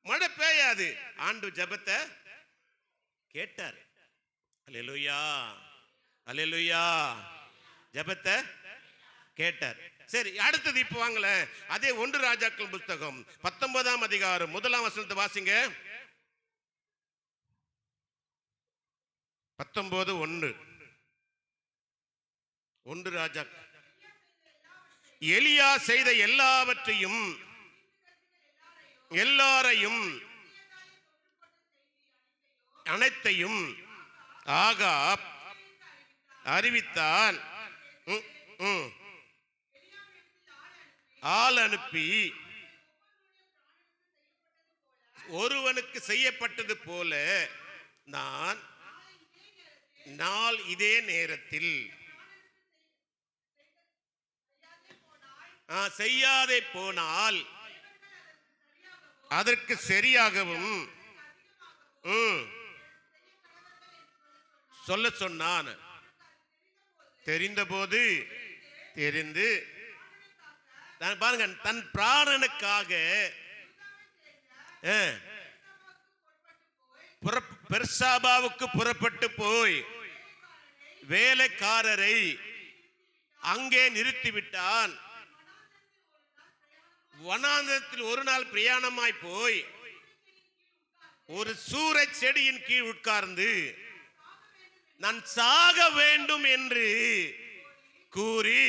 Speaker 1: மழை பெய்யாது. ஆண்டு ஜெபத்தை கேட்டார். அல்லேலூயா, அல்லேலூயா. ஜெபத்தை கேட்டார். சரி, அடுத்தது இப்ப வாங்கல. அதே 1 ராஜாக்கள் புத்தகம் 19ஆம் அதிகாரம் 1ஆம் வசனத்தை வாசிங்க. 19:1. 1 ராஜா. எலியா செய்த எல்லாவற்றையும் அனைத்தையும் ஆகாப் அறிவித்தான். ஆள் அனுப்பி ஒருவனுக்கு செய்யப்பட்டது போல நாள் இதே நேரத்தில் செய்யாதே போனால் அதற்கு சரியாகவும் சொல்ல சொன்னான். தெரிந்தபோது தெரிந்து பாருங்க, தன் பிராணனுக்காக பெர்சாபாவுக்கு புறப்பட்டு போய் வேலைக்காரரை அங்கே நிறுத்திவிட்டான். வனாந்தரத்தில் ஒரு நாள் பிரயாணமாய் போய் ஒரு சூரச் செடியின் கீழ் உட்கார்ந்து நான் சாக வேண்டும் என்று கூறி,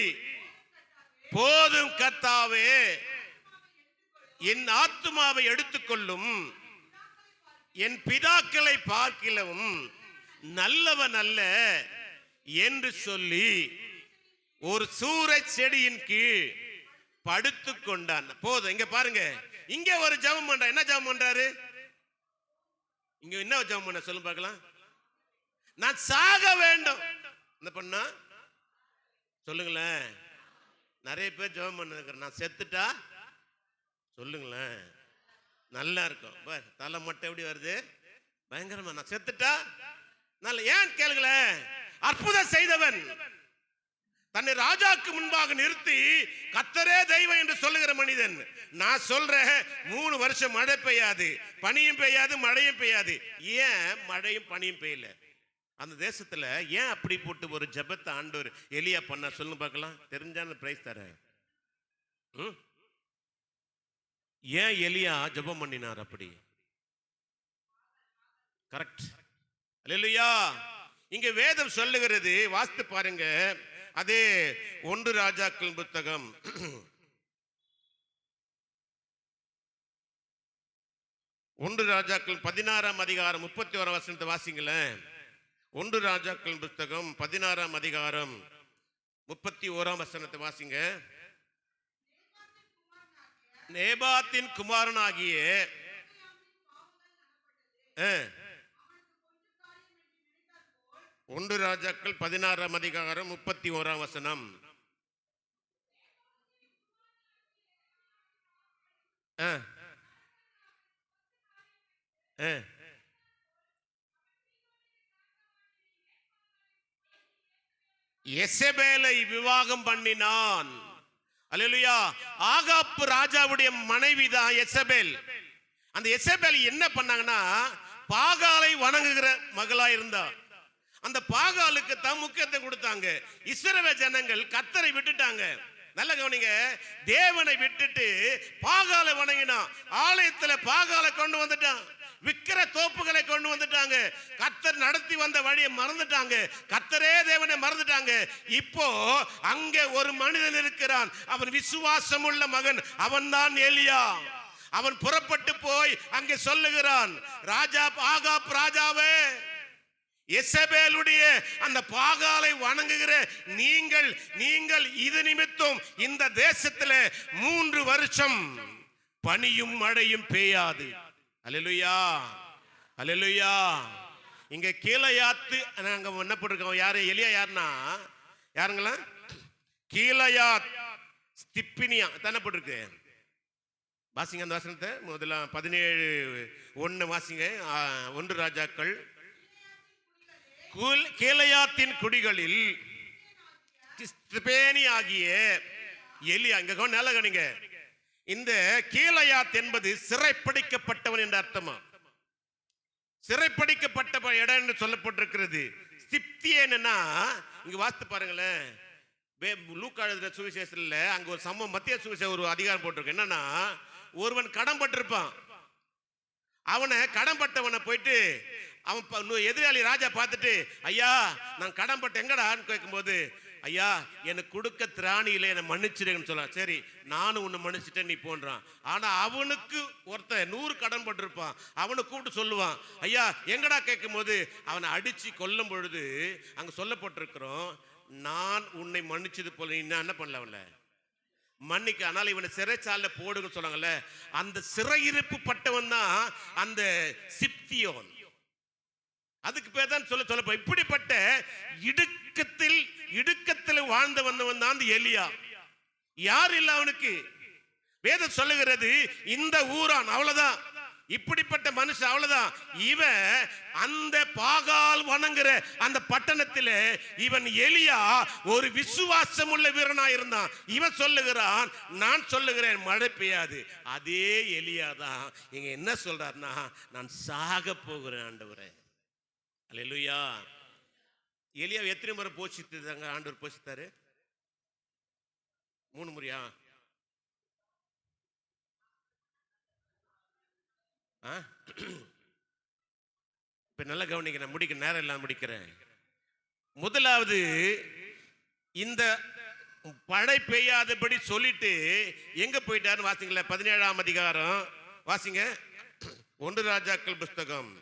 Speaker 1: போதும் கர்த்தாவே, என் ஆத்துமாவை எடுத்துக்கொள்ளும், என் பிதாக்களை பார்க்கிலும் நல்லவன் அல்ல என்று சொல்லி ஒரு சூரச் செடியின் கீழ் படுத்து கொண்டான். போதும். இங்க பாருங்க, இங்க ஒரு ஜெபம் பண்ற. என்ன ஜெபம் பண்றாரு? இங்க என்ன ஜெபம் பண்ண சொல்லுங்க பார்க்கலாம். நான் சாக வேண்டும். என்ன பண்ணா சொல்லுங்களேன். நிறைய பேர் ஜெபம் பண்ணிருக்கிற, நான் செத்துட்டா சொல்லுங்களேன் நல்லா இருக்கும். தலை மட்டும் எப்படி வருது பயங்கரமா. நான் செத்துட்டா நல்ல. ஏன் கேளுங்களேன். அற்புதம் செய்தவன் தன்னை ராஜாக்கு முன்பாக நிறுத்தி கர்த்தரே தெய்வம் என்று சொல்லுகிற மனிதன். நான் சொல்றேன் 3 வருஷம் மழை பெய்யாது, பனியும் பெய்யாது, மழையும் பெய்யாது. ஏன் மழையும் பனியும் பெய்யல அந்த தேசத்துல? ஏன் அப்படி போட்டு ஒரு ஜெபத்தை ஆண்டவர் எலியா பண்ண சொல்லுங்க பார்க்கலாம். தெரிஞ்சான பிரைஸ் தரேன். ஏன் எலியா ஜெபம் பண்ணினார் அப்படி? கரெக்ட். அல்லேலூயா. இங்க வேதம் சொல்லுகிறது, வாசித்து பாருங்க. அதே 1 ராஜாக்கள் புத்தகம் 1 ராஜாக்கள் 16ஆம் அதிகாரம் 31 வசனத்தை வாசிங்களேன். 1 ராஜாக்கள் புத்தகம் 16ஆம் அதிகாரம் 31 வசனத்தை வாசிங்க. நேபாத்தின் குமாரனாகிய 1 ராஜாக்கள் 16ஆம் அதிகாரம் 31 வசனம். எசபேலை விவாகம் பண்ணினான். அல்லேலூயா. ஆகாப் ராஜாவுடைய மனைவி தான் எசபேல். அந்த எசபேல் என்ன பண்ணாங்கன்னா பாகாலை வணங்குகிற மகளா இருந்தா. அந்த பாகாலுக்கு தான் முக்கியத்துவம் கொடுத்தாங்க. இஸ்ரவேல் ஜனங்கள் கர்த்தரை விட்டுட்டாங்க. நல்ல கவனிங்க. தேவனை விட்டுட்டு பாகாலை வணங்கினா. ஆலயத்துல பாகாலை கொண்டு வந்துட்டான். விக்கிர தோப்புகளை கொண்டு வந்துட்டாங்க. கர்த்தர் நடத்தி வந்த வழியை மறந்துட்டாங்க. கர்த்தரே தேவனை மறந்துட்டாங்க. இப்போ அங்கே ஒரு மனிதன் இருக்கிறான். அவன் விசுவாசம் உள்ள மகன். அவன் தான் எலியா. அவன் புறப்பட்டு போய் அங்கே சொல்லுகிறான், ராஜா ஆகாப் ராஜாவே, எசபேலுடைய அந்த பாகாலை வணங்குகிற நீங்கள் இது நிமித்தம் இந்த தேசத்தில் 3 வருஷம் பனியும் மழையும் பெய்யாது. அல்லேலூயா, அல்லேலூயா. இங்க கீலேயாத்து நாங்க என்ன போட்டிருக்கோம்? யாரு எலியா? யாருன்னா யாருங்களா? கீலேயாத் ஸ்திப்பினியா தானே போட்டிருக்கு. வாசிங்க அந்த வசனத்தை. முதல்ல 17:1 வாசிங்க. 1 ராஜாக்கள். கீலேயாத்தின் குடிகளில் ஸ்திப்பேனி ஆகிய எலியா. இங்க நல்ல கவனிங்க. இந்த கீலேயாத் என்பது சிறைப்பிடிக்கப்பட்டவன் என்ற அர்த்தமா. சிறைப்பிடிக்கப்பட்ட இடம் என்று சொல்லப்பட்டிருக்கிறது. ஸ்திப்தியேனா இங்க வாசித்து பாருங்களேன். லூக்கா எழுதின சுவிசேஷத்துல அங்க ஒரு சம்பவம், மத்திய சுவிசேஷம் ஒரு அதிகாரம் போட்டிருக்கு. என்னன்னா, ஒருவன் கடன் பட்டிருப்பான். அவனை கடன் பட்டவனை போயிட்டு அவன் எதிராளி ராஜா பார்த்துட்டு, ஐயா நான் கடன் பட்ட எங்கடான்னு கேட்கும்போது, ஐயா எனக்கு கொடுக்க திராணியில என்னை மன்னிச்சிடுன்னு சொல்ல. சரி நானும் உன்னை மன்னிச்சிட்டேன் நீ போன்றான். ஆனா அவனுக்கு ஒருத்தன் 100 கடன் பட்டிருப்பான். அவனை கூப்பிட்டு சொல்லுவான், ஐயா எங்கடா கேட்கும் போது அவனை அடிச்சு கொல்லும் பொழுது அங்க சொல்லப்பட்டிருக்கிறோம், நான் உன்னை மன்னிச்சது போல நீ என்ன பண்ணல மன்னிக்க. ஆனால் இவனை சிறைச்சாலை போடுன்னு சொன்னாங்கல்ல, அந்த சிறையிருப்பு பட்டவன் தான் அந்த சிப்தியோன். அதுக்கு பேர் தான் சொல்ல இப்படிப்பட்ட இடுக்கத்தில் வாழ்ந்து வந்தவன் தான் எலியா. யார் இல்ல அவனுக்கு. வேதம் சொல்லுகிறது இந்த ஊரான் அவ்வளவுதான். இப்படிப்பட்ட மனுஷன் அவ்வளவுதான். இவன் அந்த பாகால் வணங்குற அந்த பட்டணத்தில் இவன் எலியா ஒரு விசுவாசம் உள்ள வீரனா இருந்தான். இவன் சொல்லுகிறான், நான் சொல்லுகிறேன் மழை பெய்யாது. அதே எலியா தான் இங்க என்ன சொல்றாருன்னா, நான் சாக போகிறேன் ஆண்டவரே. அல்லேலூயா. எலியா எத்தனை முறை போஷித்தாங்க ஆண்டவர்? போஷித்தாரு 3 முறையா? இப்ப நல்ல கவனிக்க, நான் முடிக்க நேரம் இல்லாம முடிக்கிறேன். முதலாவது இந்த மழை பெய்யாதபடி சொல்லிட்டு எங்க போயிட்டாருன்னு வாசிங்கள. 17ஆம் அதிகாரம் வாசிங்க. 1 ராஜாக்கள் புஸ்தகம்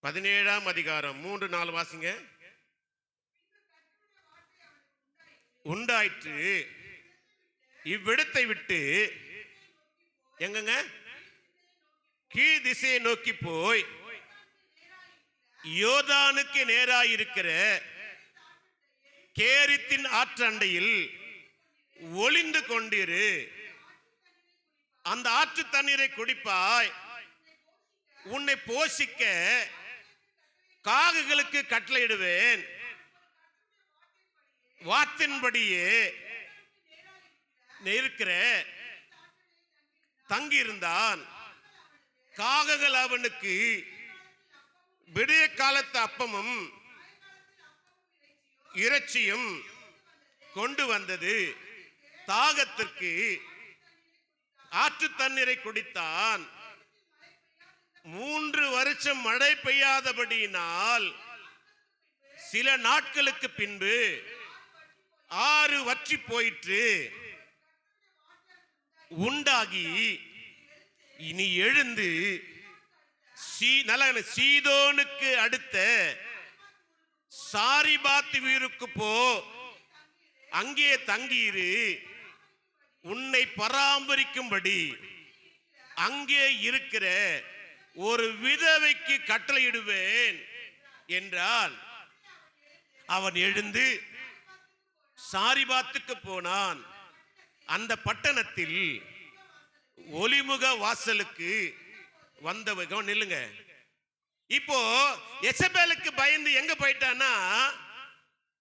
Speaker 1: 17ஆம் அதிகாரம் 3-4 வாசிங்க. உண்டாயிற்று இவ்விடத்தை விட்டு எங்கங்க கீழ் திசையை நோக்கி போய் யோர்தானுக்கு நேராயிருக்கிற கேரித்தின் ஆற்றண்டையில் ஒளிந்து கொண்டிரு. அந்த ஆற்று தண்ணீரை குடிப்பாய். உன்னை போஷிக்க காகங்களுக்கு கட்டளையிடுவேன். வார்த்தையின்படியே இருக்கிற தங்கியிருந்தான். காகங்கள் அவனுக்கு விடிய காலத்து அப்பமும் இறைச்சியும் கொண்டு வந்தது. தாகத்திற்கு ஆற்று தண்ணீரை குடித்தான். 3 வருஷம் மழை பெய்யாதபடியினால் சில நாட்களுக்கு பின்பு ஆறு வற்றி போயிற்று. உண்டாகி இனி எழுந்து சீதோனுக்கு அடுத்த சாரிபாத் வீருக்கு போ. அங்கே தங்கியிரு. உன்னை பராமரிக்கும்படி அங்கே இருக்கிற ஒரு விதவைக்கு கட்டளையிடுவேன் என்றால், அவன் எழுந்து சாரிபாத்துக்கு போனான். அந்த பட்டணத்தில் ஒலிமுக வாசலுக்கு வந்தவங்க நில்லுங்க. இப்போ எசபேலுக்கு பயந்து எங்க போயிட்டான்னா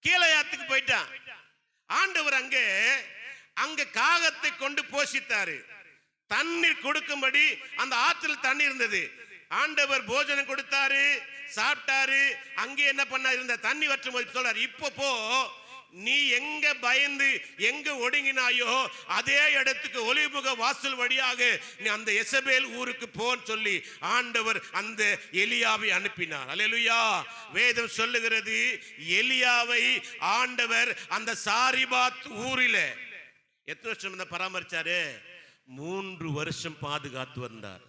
Speaker 1: கீழையாத்துக்கு போயிட்டான். ஆண்டவர் அங்க காகத்தை கொண்டு போஷித்தாரு. தண்ணீர் கொடுக்கும்படி அந்த ஆற்றில் தண்ணி இருந்தது. ஆண்டவர் போஜனம் கொடுத்தாரு, சாப்பிட்டாரு. அங்கே என்ன பண்ணாரு, இருந்த தண்ணி வற்றும் போது சொல்றாரு, இப்போ போ, நீ எங்க பயந்து எங்க ஒடுங்கினாயோ அதே இடத்துக்கு ஒலிமுக வாசல் வழியாக நீ அந்த எசபேல் ஊருக்கு போன்னு சொல்லி ஆண்டவர் அந்த எலியாவை அனுப்பினார். அல்லேலூயா. வேதம் சொல்லுகிறது, எலியாவை ஆண்டவர் அந்த சாரிபாத் ஊரில் எத்தனை வருஷம் பராமரிச்சாரு? 3 வருஷம் பாதுகாத்து வந்தார்.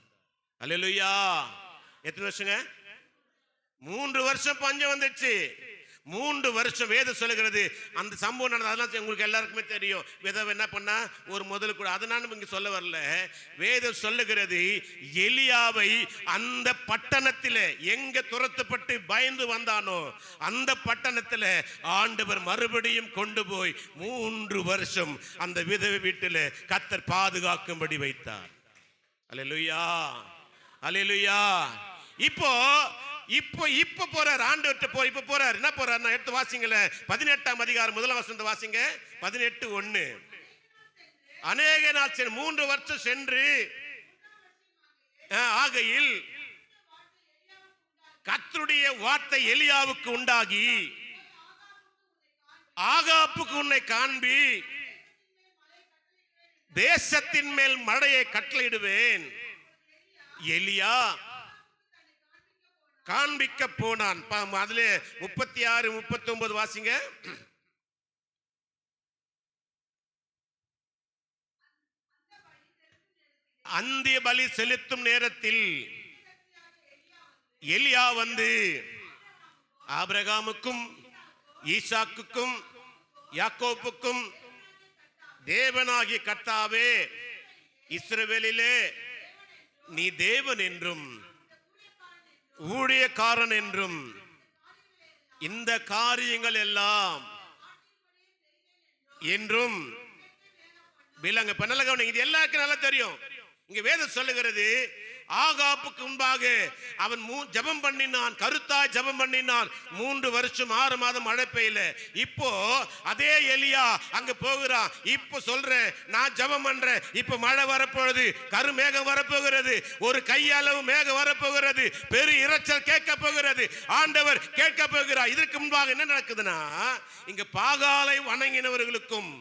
Speaker 1: அல்லேலூயா. எத்தனை வருஷங்க? 3 வருஷம் பஞ்சம் வந்துச்சு. 3 வருஷம். வேதம் சொல்லுகிறது அந்த சம்பவம் நடந்தது. அதெல்லாம் உங்களுக்கு எல்லாருக்குமே தெரியும். விதவை என்ன பண்ணா ஒரு முதல் கூட, அதை நான் இங்க சொல்ல வரல. வேதம் சொல்லுகிறது, எலியாவை அந்த பட்டணத்தில் எங்க துரத்தப்பட்டு பயந்து வந்தானோ அந்த பட்டணத்தில் ஆண்டவர் மறுபடியும் கொண்டு போய் 3 வருஷம் அந்த விதவை வீட்டில் கர்த்தர் பாதுகாக்கும்படி வைத்தார். அல்லேலூயா, அல்லேலூயா. இப்போ இப்போ இப்போ போறார் ஆண்டவர்ட்ட போய். இப்போ போறார். என்ன போறார்? நான் எடுத்து வாசிங்கள 18ஆம் அதிகாரம் 1 வசனத்தை வாசிங்க. 18:1. அநேக நாள் 3 வருஷம் சென்று ஆகையில் கர்த்தருடைய வார்த்தை எலியாவுக்கு உண்டாகி, ஆகாப்புக்கு உன்னை காண்பி, தேசத்தின் மேல் மழையை கட்டளையிடுவேன். எலியா காண்பிக்க போனான். அதுல 36, 39 வாசிங்க. அந்திய பலி செலுத்தும் நேரத்தில் எலியா வந்து ஆபிரகாமுக்கும் ஈசாக்குக்கும் யாக்கோப்புக்கும், தேவனாகிய கர்த்தாவே, இஸ்ரவேலிலே நீ தேவன் என்றும் ஊழியக்காரன் என்றும் இந்த காரியங்கள் எல்லாம் என்றும் விளங்க பண்ணல. இது எல்லாருக்கும் நல்லா தெரியும். இங்க வேதம் சொல்லுகிறது, ஆகாப்புக்கு முன்பாக அவன் ஜெபம் பண்ணினான், கருத்தாய் ஜெபம் பண்ணினான். 3 வருஷம் 6 மாதம் மழை பெய்யல. இப்போ அதே எலியா அங்க போகிறான். இப்போ சொல்றேன், நான் ஜெபம் பண்றேன், இப்போ மழை வரப்போகுது, கருமேகம் வரப்போகிறது, ஒரு கையளவு மேகம் வரப்போகிறது, பெரிய இரைச்சல் கேட்க போகிறது, ஆண்டவர் கேட்க போகிறார். இதற்கு முன்பாக என்ன நடக்குதுன்னா, இங்க பாகாலை வணங்கினவர்களுக்கும்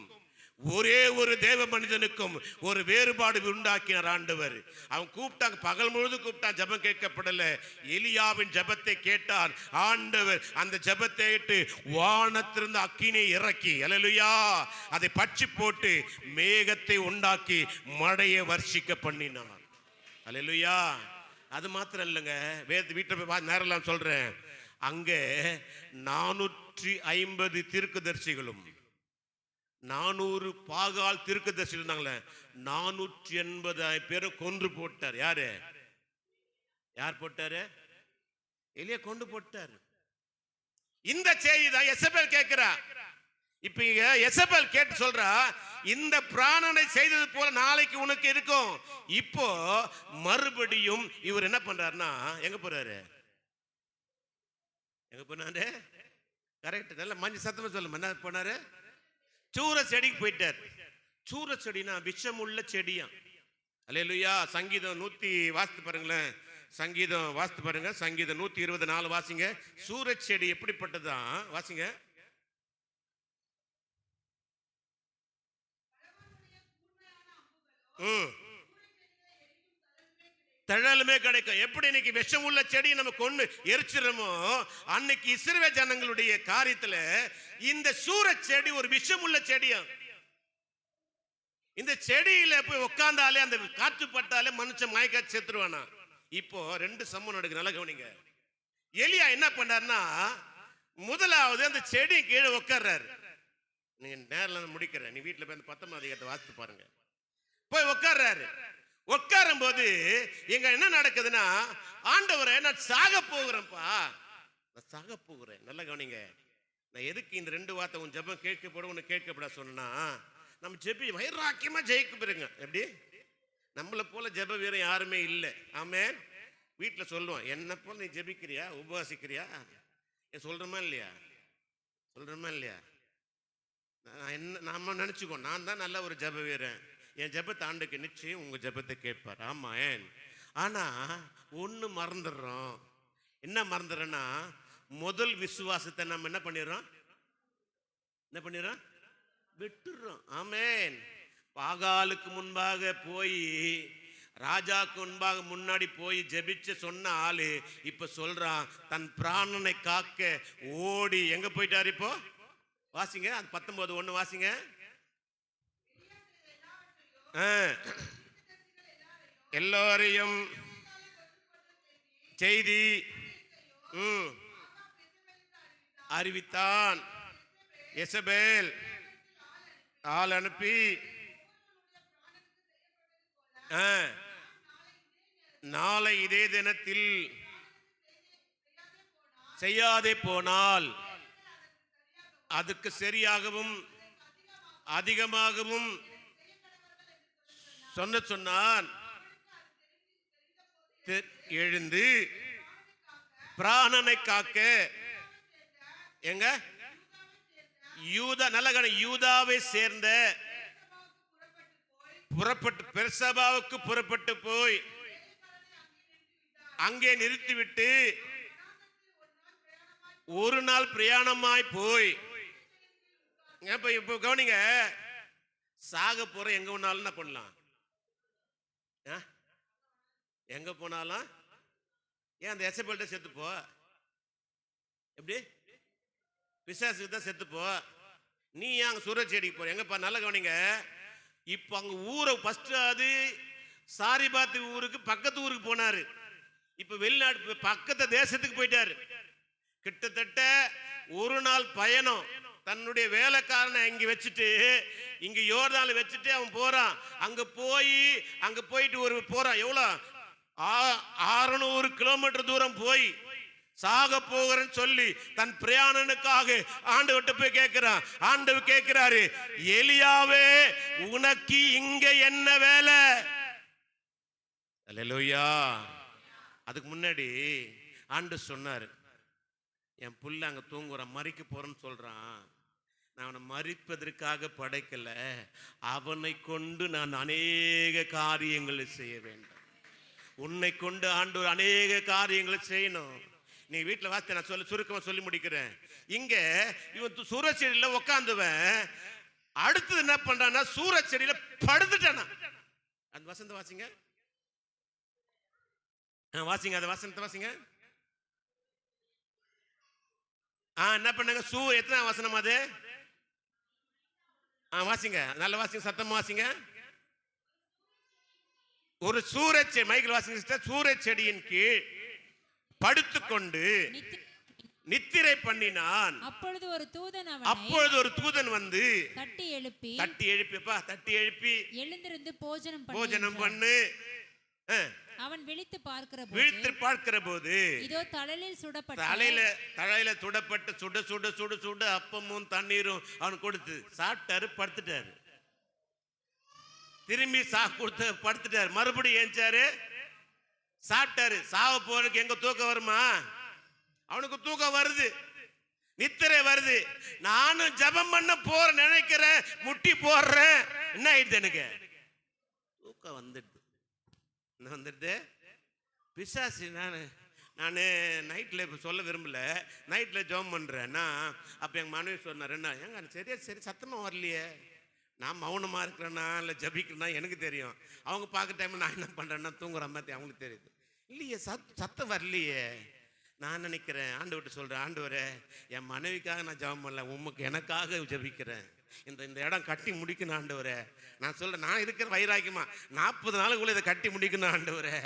Speaker 1: ஒரே ஒரு தேவ மனிதனுக்கும் ஒரு வேறுபாடு உண்டாக்கினார் ஆண்டவர். அவன் கூப்பிட்டாங்க, பகல் முழுது கூப்பிட்டான், ஜெபம் கேட்கப்படல. எலியாவின் ஜெபத்தை கேட்டான் ஆண்டவர். அந்த ஜெபத்தை கேட்டு வானத்திலிருந்து அக்கினியை இறக்கி, அல்லேலூயா, அதை பற்றி போட்டு மேகத்தை உண்டாக்கி மழையை வர்ஷிக்க பண்ணினான். அல்லேலூயா. அது மாத்திரம் இல்லைங்க, வீட்டை போய் நேரம் சொல்றேன், அங்கே 450 தீர்க்கதரிசிகளும் 400 பாகால் தீர்க்கதரிசி இருந்தாங்களே, 480 பேரும் கொன்று போட்டார். யாரு? யார் போட்டாரு? எலியா கொண்டு போட்டாரு. இந்த செய்தி தான் எசபேல் கேட்கிறா. இப்ப எசபேல் கேட்டு சொல்றா, இந்த பிராணனை செய்தது போல நாளைக்கு உனக்கு இருக்கும். இப்போ மறுபடியும் இவர் என்ன பண்றாருன்னா, எங்க போறாரு? எங்க போனாரு? கரெக்ட், நல்ல மஞ்சள் சத்தமா சொல்லுங்க. என்ன போனாரு? சூர செடிக்கு போயிட்டார். சூர செடினா விஷம் உள்ள செடியா. அல்லேலூயா. சங்கீதம் 100 வாசித்து பாருங்களேன். சங்கீதம் வாசித்து பாருங்க. சங்கீதம் 124 வாசிங்க. சூரச் செடி எப்படிப்பட்டதான் வாசிங்க. தழலுமே கிடைக்கும். எப்படி இன்னைக்கு விஷம் உள்ள செடியை நம்ம கொண்டு எரிச்சிடமோ, அன்னைக்கு இஸ்ரவேல் ஜனங்களுடைய காரியத்துல இந்த சூரச் செடி ஒரு விஷம் உள்ள செடியா. இந்த செடியில போய் உட்கார்ந்தாலே, அந்த காற்று பட்டாலே மனுஷன் மயக்க செத்துருவானா. இப்போ 2 சம்பவம் நடக்குது, நல்லா கவனிங்க. எலியா என்ன பண்ணாருன்னா, முதலாவது அந்த செடி கீழே உட்கார்றாரு. நீங்க நேரில் முடிக்கிறேன், நீ வீட்டுல போய் அந்த 19 அதிகாரத்தை வாசித்து பாருங்க. போய் உட்கார்றாரு. உட்காரும் போது எங்க என்ன நடக்குதுன்னா, ஆண்டவரே நான் சாக போகிறேன்ப்பா, நான் சாக போகிறேன். நல்லா கவனிங்க. நான் எதுக்கு இந்த 2 வார்த்தை உன் ஜெபம் கேட்கப்படும் உன்னை கேட்கப்பட சொன்னா, நம்ம ஜெபி வைராக்கியமா ஜெயிக்க போறீங்க. எப்படி? நம்மளை போல ஜெப வீரம் யாருமே இல்லை. ஆமென். வீட்டில் சொல்லுவோம், என்ன போல நீ ஜெபிக்கிறியா, உபவாசிக்கிறியா, சொல்றமா இல்லையா? சொல்றமா இல்லையா? என்ன நம்ம நினைச்சுக்கோ, நான் தான் நல்ல ஒரு ஜெப வீரன், என் ஜெபத்தை ஆண்டுக்கு நிச்சயம் உங்க ஜெபத்தை கேட்பார். ஆமா. ஆனா ஒண்ணு மறந்துடுறோம். என்ன மறந்துடுறோன்னா, முதல் விசுவாசத்தை நம்ம என்ன பண்ணிடுறோம்? என்ன பண்ணிடுறோம்? விட்டுறோம். ஆமென். பாகாலுக்கு முன்பாக போய், ராஜாக்கு முன்பாக முன்னாடி போய் ஜெபிச்சு சொன்ன ஆளு இப்ப சொல்றான், தன் பிராணனை காக்க ஓடி எங்க போயிட்டாரு? இப்போ வாசிங்க, அந்த 19:1 வாசிங்க. எல்லோரையும் செய்தி அறிவித்தான். எசபேல் ஆள் அனுப்பி, நாளை இதே தினத்தில் செய்யாதே போனால் அதுக்கு சரியாகவும் அதிகமாகவும் சொன்னான். எழுந்து பிராணனை காக்க எங்க யூதா, நல்ல யூதாவை சேர்ந்த புறப்பட்டு பெர்சபாவுக்கு புறப்பட்டு போய் அங்கே நிறுத்திவிட்டு ஒரு நாள் பிரயாணமாய் போய், இப்ப கவனிங்க, சாக போற எங்க போனாலும் என்ன பண்ணலாம்? எங்க போனாலும் ஏன் அந்த எசபேல்ட்ட செத்துப்போ? எப்படி? பிசாசுக்கு தான் செத்துப்போ. நீ ஏன் அங்க சூரச் செடிக்கு போற? எங்கப்பா? நல்ல கவனிங்க. இப்ப அங்க ஊரை ஃபர்ஸ்ட் அது சாரிபாத் ஊருக்கு பக்கத்து ஊருக்கு போனாரு. இப்ப வெளிநாடு பக்கத்து தேசத்துக்கு போயிட்டாரு. கிட்டத்தட்ட ஒரு நாள் பயணம். தன்னுடைய வேலைக்காரனை இங்க வச்சுட்டு, இங்க யோர்தான்ல வச்சுட்டு அவன் போறான். அங்க போயிட்டு ஒரு போறான். எவ்வளவு? 600 கிலோமீட்டர் தூரம் போய் சாக போகிறேன்னு சொல்லி தன் பிரயாணனுக்காக ஆண்டவர்கிட்ட போய் கேட்கிறான். ஆண்டவர் கேட்கிறாரு, எலியாவே உனக்கு இங்க என்ன வேலை? அல்லேலூயா. அதுக்கு முன்னாடி ஆண்டவர் சொன்னாரு, என் புள்ள அங்க தூங்குறான், மறிக்க போறேன்னு சொல்றான். நான் அவனை மறிப்பதற்காக படைக்கல, அவனை கொண்டு நான் அநேக காரியங்களை செய்ய வேண்டும். உன்னை கொண்டு ஆண்டவர் அநேக காரியங்களை செய்யணும். நீ வீட்டில் வாசித்த, நான் சுருக்கமா சொல்லி முடிக்கிறேன். இங்க இவன் சூரச் செடியில உட்காந்துவன், அடுத்தது என்ன பண்றான்னா சூரச் செடியில படுத்துட்டானா. அந்த வசந்த வாசிங்க, வாசிங்க, அந்த வசனத்தை வாசிங்க. என்ன பண்ணாங்க? எத்தனை வசனம் அது? வாசிங்க, நல்ல வாசிங்க, சத்தமா வாசிங்க. ஒரு சூரச் மைக்கில் வாசிங்க. சூரச் செடியின் கீழ் படுத்துக்கொண்டு நித்திரை பண்ணினான்.
Speaker 2: அப்பொழுது ஒரு தூதன் வந்து தட்டி எழுப்பி எழுந்திருந்து போஜனம் பண்ணு. அவன் விழித்து பார்க்கிற போது இதோ தலையில சுடப்பட்டு சுட சுட சுட சுட அப்பமும் தண்ணீரும் அவன் கொடுத்து சாப்பிட்டாரு, படுத்துட்டாரு. திரும்பி கொடுத்து படுத்துட்டாரு, மறுபடியும் ஏஞ்சாரு, சாப்பிட்டாரு. சாவ போறதுக்கு எங்க தூக்கம் வருமா? அவனுக்கு தூக்கம் வருது, நித்திரை வருது. நானும் ஜபம் பண்ண போற நினைக்கிறேன், முட்டி போடுறேன். என்ன ஆயிடுது? எனக்கு தூக்கம் வந்துடுது. என்ன வந்துடுது? பிசாசு. நான் நைட்டில் இப்போ சொல்ல விரும்பல, நைட்டில் ஜபம் பண்ணுறேன்னா அப்போ எங்கள் மனைவி சொன்னார், என்ன ஏங்க சரி சத்தமாக வரலையே, நான் மௌனமாக இருக்கிறேன்னா இல்லை ஜபிக்கிறேன்னா எனக்கு தெரியும். அவங்க பார்க்குற டைம் நான் என்ன பண்ணுறேன்னா தூங்குற மாதிரி அவங்களுக்கு தெரியுது. இல்லையே சத்தம் வரலையே. நான் நினைக்கிறேன், ஆண்டவர்கிட்ட சொல்கிறேன், ஆண்டவரே என் மனைவிக்காக நான் ஜெபம் பண்ணல, உமக்கு எனக்காக ஜெபிக்கிறேன். இந்த இடம் கட்டி முடிக்கணும் ஆண்டவரே. நான் சொல்கிறேன், நான் இருக்கிற வைராக்கியமா 40 நாளுக்குள்ளே இதை கட்டி முடிக்கணும் ஆண்டவரே.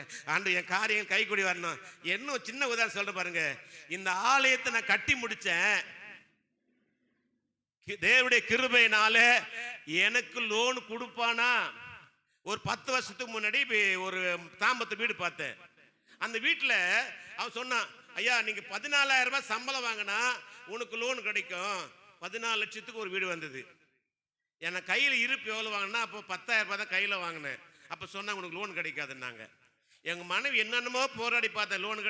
Speaker 2: என் காரியம் கைக்கூடி வரணும். இன்னும் சின்ன உதாரணம் சொல்கிறேன் பாருங்க. இந்த ஆலயத்தை நான் கட்டி முடித்தேன், தேவனுடைய கிருபையினால எனக்கு லோன் கொடுப்பானா? ஒரு 10 வருஷத்துக்கு முன்னாடி ஒரு தாம்பத்து வீடு பார்த்தேன். அந்த வீட்டில் அவன் சொன்னான், ஐயா நீங்க 14,000 ரூபாய் சம்பளம் வாங்கினா உனக்கு லோன் கிடைக்கும். 14 லட்சத்துக்கு ஒரு வீடு வந்தது. என் கையில் இருப்பு எவ்வளோ வாங்கினா அப்போ 10,000 ரூபாய் தான் கையில் வாங்கினேன். அப்போ சொன்னாங்க உனக்கு லோன் கிடைக்காதுன்னாங்க. எங்கள் மனைவி என்னென்னமோ போராடி பார்த்தேன், லோன்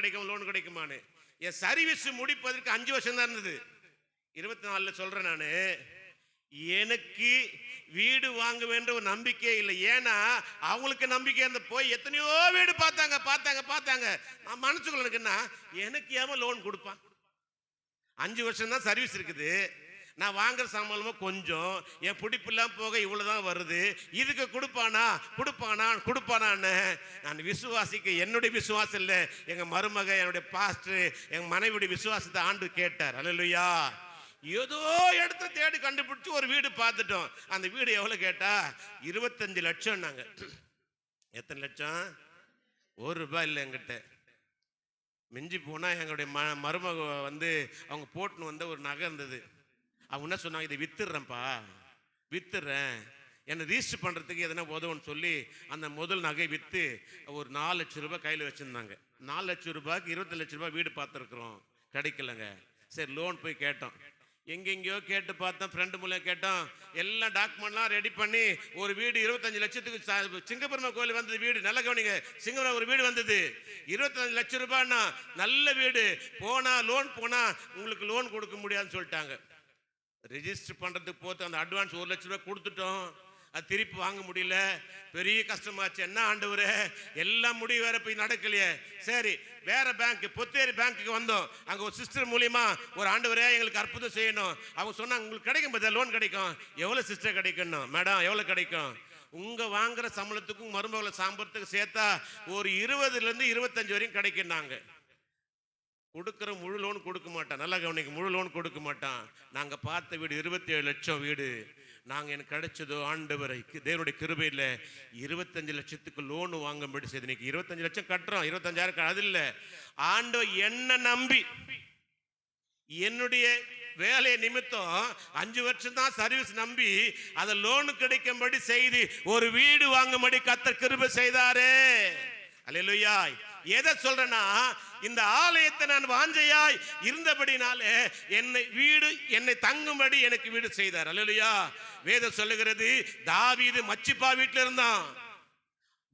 Speaker 2: கிடைக்குமான்னு. என் சர்வீஸ் முடிப்பதற்கு 5 வருஷம் தான் இருந்தது. 24 சொல்கிறேன் நான், எனக்கு வீடு வாங்க வேண்டிய ஒரு நம்பிக்கை இல்லை. ஏன்னா அவங்களுக்கு நம்பிக்கை இருந்த போய் எத்தனையோ வீடு பார்த்தாங்க. நான் மனசுக்குள்ள இருக்குன்னா எனக்கு ஏன் லோன் கொடுப்பான்? 5 வருஷம் தான் சர்வீஸ் இருக்குது, நான் வாங்குற சம்பளமோ கொஞ்சம், என் பிடிப்பெல்லாம் போக இவ்வளவுதான் வருது, இதுக்கு கொடுப்பானான்னு நான் விசுவாசிக்க, என்னுடைய விசுவாசம் இல்லை, எங்க மருமக, என்னுடைய பாஸ்டர், எங்க மனைவியுடைய விசுவாசத்தை ஆண்டு கேட்டார். அல்லேலூயா. ஏதோ இடத்த தேடி கண்டுபிடிச்சு ஒரு வீடு பார்த்துட்டோம். அந்த வீடு எவ்வளவு கேட்டா 25 லட்சம். நாங்க எத்தனை லட்சம்? 1 ரூபாய் இல்லை என்கிட்ட. மிஞ்சி போனா எங்களுடைய மருமக வந்து அவங்க போட்டுன்னு வந்த ஒரு நகை இருந்தது. அவங்க என்ன சொன்னாங்க, இதை வித்துறேன், என்னை ரிஜிஸ்டர் பண்றதுக்கு எதனா உதவுன்னு சொல்லி அந்த முதல் நகை வித்து ஒரு 4 லட்சம் ரூபாய் கையில் வச்சிருந்தாங்க. 4 லட்சம் ரூபாய்க்கு 20 லட்சம் ரூபாய் வீடு பார்த்துருக்குறோம், கிடைக்கலங்க. சரி லோன் போய் கேட்டோம், எங்கெங்கயோ கேட்டு பார்த்தோம், ஃப்ரெண்டு மூலம் கேட்டோம், எல்லாம் டாக்குமெண்ட்லாம் ரெடி பண்ணி ஒரு வீடு 25 லட்சத்துக்கு சிங்கப்பெருமா கோயில் வந்தது வீடு. நல்ல கவனிங்க, சிங்கப்பெருமா ஒரு வீடு வந்தது 25 லட்சம் ரூபாய்னா நல்ல வீடு. லோன் போனா உங்களுக்கு லோன் கொடுக்க முடியாதுன்னு சொல்லிட்டாங்க. ரெஜிஸ்டர் பண்றதுக்கு போது அந்த அட்வான்ஸ் 1 லட்சம் ரூபாய் கொடுத்துட்டோம், அது திருப்பி வாங்க முடியல, பெரிய கஷ்டமாச்சு. என்ன ஆண்டவரே எல்லாம் முடிவு வேற போய் நடக்கலையே. சரி வேற பேங்க், பொத்தேரி பேங்க்குக்கு வந்தோம். அங்க ஒரு சிஸ்டர் மூலியமா ஒரு ஆண்டவரே எங்களுக்கு அற்புதம் செய்யணும். அவங்க சொன்னாங்க உங்களுக்கு கிடைக்கும் பார்த்தா லோன் கிடைக்கும். எவ்வளவு சிஸ்டர் கிடைக்கணும்? மேடம் எவ்வளவு கிடைக்கும்? உங்க வாங்குற சம்பளத்துக்கும் மருமகளை சாம்பறதுக்கு சேர்த்தா ஒரு 20 to 25 வரையும் கிடைக்குன்னாங்க. கொடுக்குற முழு லோன் கொடுக்க மாட்டான். நல்லா கவனிக்க, முழு லோன் கொடுக்க மாட்டான். நாங்க பார்த்த வீடு 27 லட்சம் வீடு. நாங்கள் எனக்கு கிடைச்சதோ ஆண்டவரை தேவனுடைய கிருபையில் 25 லட்சத்துக்கு லோன் வாங்கும்படி செய்து. இன்னைக்கு 25 லட்சம் கட்டுறோம், 25,000 அது இல்லை. ஆண்டவர் என்ன நம்பி என்னுடைய வேலை நிமித்தம் 5 வருஷம் தான் சர்வீஸ் நம்பி அதை லோனு கிடைக்கும்படி செய்து ஒரு வீடு வாங்கும்படி கர்த்தர் கிருபை செய்தாரே. அல்லேலூயா. எதை சொல்றேன்னா, இந்த ஆலயத்தை நான் வாஞ்சையாய் இருந்தபடினாலே என்னை தங்கும்படி எனக்கு வீடு செய்தார். அல்லேலூயா. வேதம் சொல்லுகிறது, தாவீது மச்சிப்பா வீட்டில் இருந்தான்.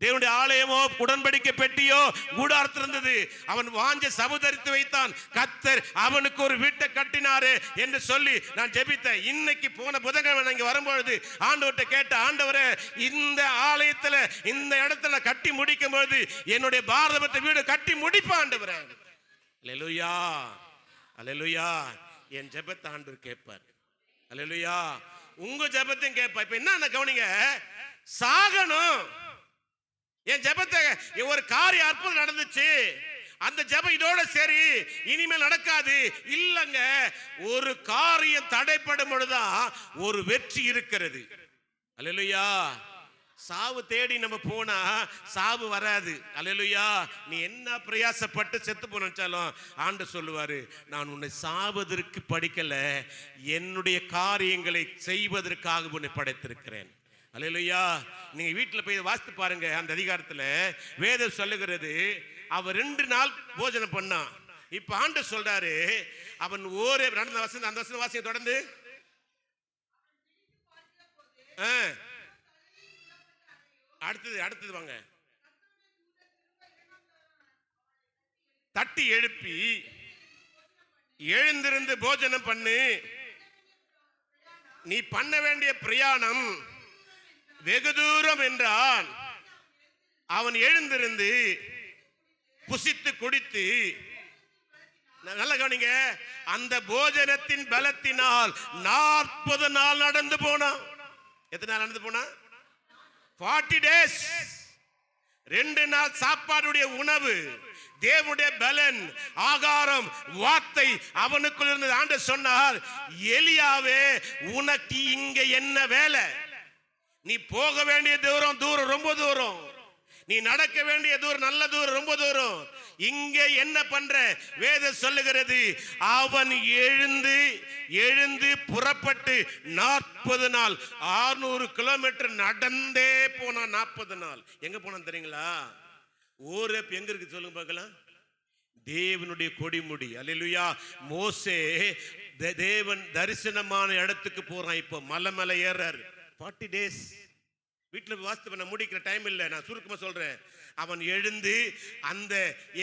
Speaker 2: தேவனுடைய ஆலயமோ உடன்படிக்கை பெட்டியோ கூடாரத்தில் இருந்தது. அவன் வாஞ்ச சமுதரித்து வைத்தான். கர்த்தர் அவனுக்கு ஒரு வீட்டை கட்டினாரு என்று சொல்லி நான் ஜெபித்தேன். இன்னைக்கு போன புதன்கிழமை இங்க வரும்பொழுது ஆண்டவர்கிட்ட கேட்ட, ஆண்டவரே இந்த ஆலயத்துல இந்த இடத்துல கட்டி முடிக்கும் பொழுது என்னுடைய பாரதத்தை வீடு கட்டி முடிப்பான் ஆண்டவரே. அல்லேலூயா, அல்லேலூயா. என் ஜெபத்தை ஆண்டவர் கேட்பார். அல்லேலூயா. உங்க ஜெபத்தையும் கேட்பார். இப்ப என்ன கவனிங்க, சாகணும். என் ஜெபத்தை ஒரு காரியம் அற்புதம் நடந்துச்சு, அந்த ஜெபம் இதோட சரி இனிமேல் நடக்காது இல்லங்க. ஒரு காரியம் தடைப்படும் பொழுதுதான் ஒரு வெற்றி இருக்கிறது. அல்லேலூயா. சாவு தேடி நம்ம போனா சாவு வராது. அல்லேலூயா. நீ என்ன பிரயாசப்பட்டு செத்து போனாலும் ஆண்டு சொல்லுவாரு, நான் உன்னை சாவதற்கு படிக்கல, என்னுடைய காரியங்களை செய்வதற்காக உன்னை படைத்திருக்கிறேன். அல்லேலூயா. நீங்க வீட்டில் போய் வாசித்து பாருங்க. அந்த அதிகாரத்தில் வேதம் சொல்லுகிறது, அவன் 2 நாள் போஜனம் பண்ணான். இப்ப ஆண்டு சொல்றாரு, அவன் ஒரே நடந்த வசனம், அந்த வசனம் வாசிக்க தொடர்ந்து. அடுத்தது வாங்க. தட்டி எழுப்பி எழுந்திருந்து போஜனம் பண்ணு, நீ பண்ண வேண்டிய பிரயாணம் வெகு தூரம் என்றான். அவன் எழுந்திருந்து புசித்து குடித்து, நல்ல கவனிங்க, அந்த போஜனத்தின் பலத்தினால் 40 நாள் நடந்து போனான். எத்தனை நாள் நடந்து போனா? 40 days. 2 நாள் சாப்பாடுடைய உணவு, தேவனுடைய பலன், ஆகாரம், வார்த்தை அவனுக்குள் இருந்தது. ஆண்டு சொன்னார், எலியாவே உனக்கு இங்க என்ன வேலை? நீ போக வேண்டிய தூரம் ரொம்ப தூரம், நீ நடக்க வேண்டிய தூரம் நல்ல தூரம், ரொம்ப தூரம். இங்க என்ன பண்ற? வேதம் சொல்லுகிறது, அவன் எழுந்து புறப்பட்டு 40 நாள் 600 கிலோமீட்டர் நடந்தே போனான். 40 நாள் எங்க போனான் தெரியுங்களா? ஓரேப் எங்க இருக்கு சொல்லுங்க பார்க்கலாம். தேவனுடைய கொடிமுடி. அல்லேலூயா. மோசே தேவன் தரிசனமான இடத்துக்கு போறான். இப்போ மலை மேல ஏறாரு. 40 days. வீட்டில் வாசித்து பண்ண முடிக்கிற டைம் இல்லை, நான் சுருக்கமாக சொல்றேன். அவன் எழுந்து அந்த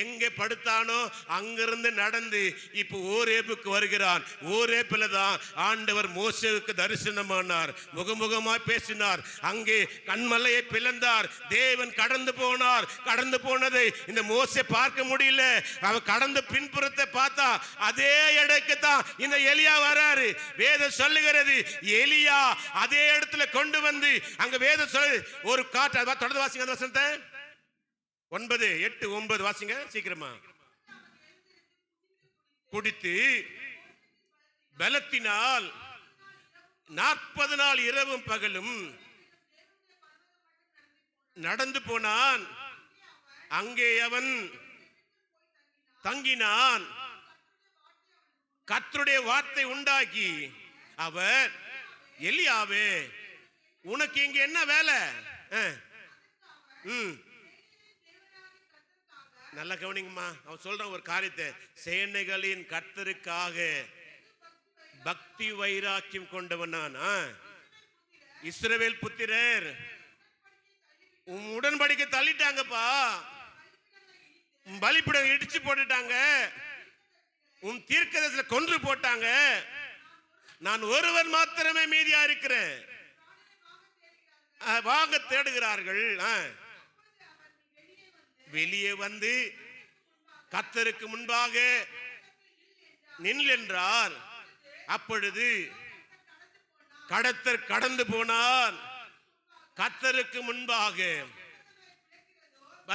Speaker 2: எங்கே படுத்தானோ அங்கிருந்து நடந்து இப்போ ஓரேப்புக்கு வருகிறான். ஓரேப்பில் தான் ஆண்டவர் மோசேவுக்கு தரிசனமானார், முகமுகமாய் பேசினார். அங்கே கண்மலையை பிளந்தார். தேவன் கடந்து போனார். கடந்து போனதை இந்த மோசே பார்க்க முடியல. அவன் கடந்து பின்புறத்தை பார்த்தா அதே இடத்துக்கு தான் இந்த எலியா வராரு. வேதம் சொல்லுகிறது, எலியா அதே இடத்துல கொண்டு வந்து அங்க வேதம் ஒரு காற்று. தொடர்ந்து வாசிங்க அந்த வசனத்தை. 9, 8, 9 வாசிங்க சீக்கிரமா. குடித்து பலத்தினால் 40 நாள் இரவும் பகலும் நடந்து போனான். அங்கே அவன் தங்கினான். கர்த்தருடைய வார்த்தை உண்டாக்கி அவர், எலியாவே உனக்கு இங்க என்ன வேலை? நல்ல கவனிங்கம்மா. அவன் சொல்றான் ஒரு காரியத்தை, சேனைகளின் கர்த்தருக்காக பக்தி வைராக்கியம் கொண்டவன் நான். இஸ்ரவேல் புத்திரர் உன் உடன்படிக்கை தள்ளிட்டாங்கப்பா, பலிபீடம் இடிச்சு போட்டுட்டாங்க, உன் தீர்க்கதரிசிகளை கொன்று போட்டாங்க, நான் ஒருவன் மாத்திரமே மீதியா இருக்கிறேன், வாங்க தேடுகிறார்கள். வெளியே வந்து கர்த்தருக்கு முன்பாக நில் என்றார். அப்பொழுது கடந்து போனான் கர்த்தருக்கு முன்பாக.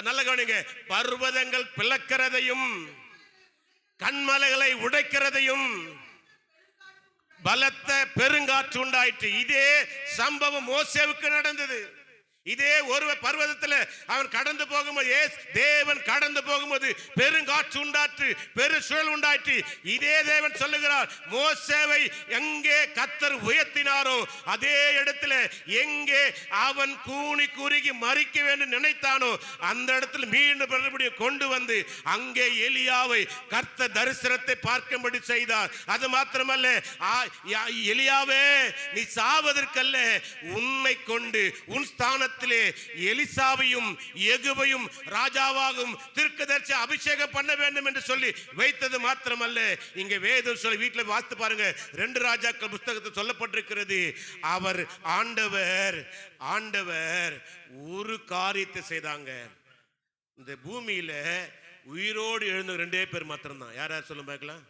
Speaker 2: நல்ல கவனிங்க, பர்வதங்கள் பிளக்கிறதையும் கண்மலைகளை உடைக்கிறதையும் பலத்த பெருங்காற்று உண்டாயிற்று. இதே சம்பவம் மோசேவுக்கு நடந்தது. இதே ஒரு பர்வதத்தில் அவன் கடந்து போகும்போது, தேவன் கடந்து போகும்போது பெருங்காற்று உண்டாற்று, பெரு சுழல் உண்டாயிற்று. இதே தேவன் சொல்லுகிறார், மோசேவை எங்கே கர்த்தர் உயர்த்தினாரோ அதே இடத்துல எங்கே அவன் கூனி குறுகி மறிக்க வேண்டும் நினைத்தானோ அந்த இடத்துல மீண்டும் மறுபடியும் கொண்டு வந்து அங்கே எலியாவை கர்த்தர் தரிசனத்தை பார்க்கும்படி செய்தார். அது மாத்திரமல்ல, எலியாவே நீ சாவதற்கல்ல, உன்னை கொண்டு உன் ஸ்தானத்தில் எலிசாவையும் யெகூவையும் ராஜாவாகவும் தீர்க்கதரிசி அபிஷேகம் பண்ண வேண்டும் என்று சொல்லி வைத்தது மாத்திரமல்ல, இங்க வேதம் சொல்லி வீட்டில் வாசித்து பாருங்க. 2 ராஜாக்கள் புத்தகத்தில் சொல்லப்பட்டிருக்கிறது, அவர் ஆண்டவர் ஒரு காரியத்தை செய்தாங்க. இந்த பூமியில உயிரோடு எழுந்த 2 பேர் மாத்திரம்தான். யார் சொல்ல பார்க்கலாம்?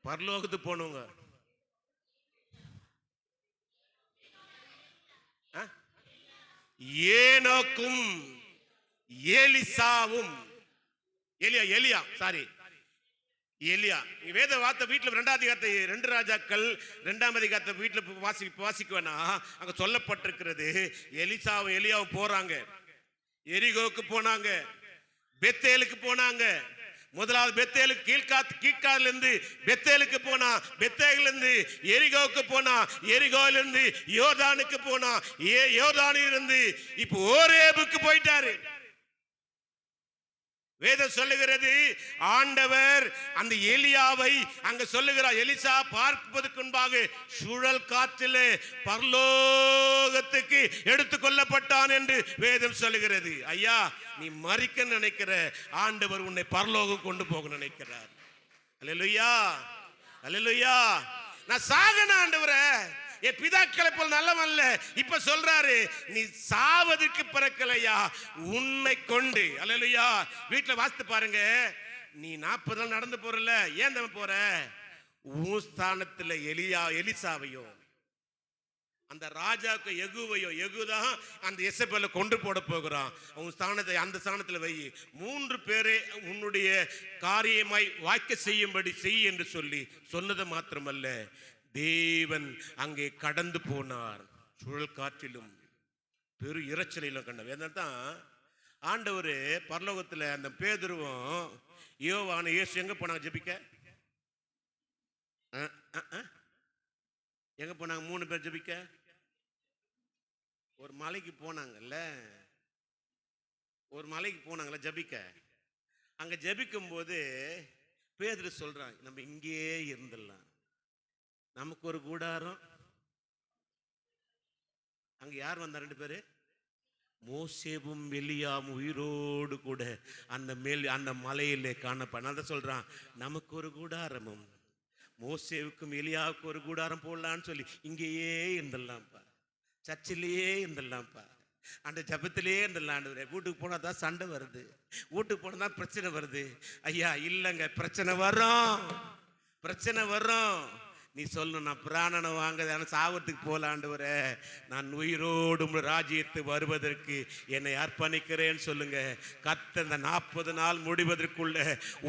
Speaker 2: பரலோகத்துக்கு போனவங்க ஏனோக்கும் எலிசாவும், எலியா சாரி எலியா வேத வார்த்தை வீட்டில் 2ஆம் அதிகாரத்தை 2 ராஜாக்கள் 2ஆம் அதிகாரத்தை வீட்டில் வாசிக்க வேணாம். அங்க சொல்லப்பட்டிருக்கிறது, எலிசாவும் எலியாவும் போறாங்க, எரிகோவுக்கு போனாங்க, பெத்தேலுக்கு போனாங்க. முதலாவது பெத்தேலுக்கு கீழ்காதுல இருந்து பெத்தேலுக்கு போனா, பெத்தேலில் இருந்து எரிகோவுக்கு போனா, எரிகோவில் இருந்து யோர்தானுக்கு போனா, யோர்தானில் இருந்து இப்போ ஓரேபுக்கு போயிட்டாரு. வேதம் சொல்லுகிறது, ஆண்டவர் அந்த எலியாவை அங்க சொல்லுகிறார், எலிசா பார்ப்பதற்கு முன்பாக சுழல் காற்றிலே பரலோகத்துக்கு எடுத்துக்கொள்ளப்பட்டான் என்று வேதம் சொல்லுகிறது. ஐயா, நீ மரிக்க நினைக்கிற, ஆண்டவர் உன்னை பரலோகம் கொண்டு போக நினைக்கிறார். அல்லேலூயா, அல்லேலூயா. நான் சாகன ஆண்டவரே, என் பிதாக்களை போல் நல்லவன் அல்ல. இப்ப சொல்றாரு, நீ சாவதற்கு பிறக்கலையா, உன்னை கொண்டு. அல்லேலூயா. வீட்டுல வாசித்து பாருங்க, நீ 40 நாள் நடந்து போறல, ஏன் தம் போற? உன் ஸ்தானத்துல எலிசாவையும் அந்த ராஜாவுக்கு எகுதான் அந்த எசபேலை கொண்டு போட போகிறான். உன் ஸ்தானத்தை அந்த ஸ்தானத்தில் வை, 3 பேரை உன்னுடைய காரியமாய் வாய்க்க செய்யும்படி செய் என்று சொல்லி சொன்னது மாத்திரமல்ல, தேவன் அங்கே கடந்து போனார். சுழல் காற்றிலும் பெரு இறைச்சலிலும் கண்ட தான் ஆண்டவர் பரலோகத்தில் அந்த பேதுருவும் யோவானும் இயேசு எங்க போனாங்க ஜெபிக்க? எங்க போனாங்க? 3 பேர் ஜெபிக்க ஒரு மலைக்கு போனாங்கல்ல, ஒரு மலைக்கு போனாங்கல்ல ஜெபிக்க. அங்க ஜெபிக்கும் போது பேதுரு சொல்றாங்க, நம்ம இங்கேயே இருந்துடலாம், நமக்கு ஒரு கூடாரம். அங்க யார் வந்தா? 2 பேரு, மோசேவும் எலியாவும் உயிரோடு கூட அந்த மலையிலே காணப்பட சொல்றான், நமக்கு ஒரு கூடாரமும் மோசேவுக்கும் எலியாவுக்கும் ஒரு கூடாரம் போடலான்னு சொல்லி இங்கேயே இருந்துடலாம்ப்பா, சர்ச்சிலேயே இருந்துடலாம்ப்பா, அந்த ஜபத்திலேயே இருந்துடலாம். வீட்டுக்கு போனா தான் சண்டை வருது, வீட்டுக்கு போனா தான் பிரச்சனை வருது. ஐயா இல்லைங்க, பிரச்சனை வரும், பிரச்சனை வரும். நீ சொல்லணும், நான் பிராணனை வாங்க சாவத்துக்கு போலாண்டவரே, நான் உயிரோடு ராஜ்யத்து வருவதற்கு என்னை அர்ப்பணிக்கிறேன்னு சொல்லுங்க. கர்த்தர் இந்த 40 நாள் முடிவதற்குள்ள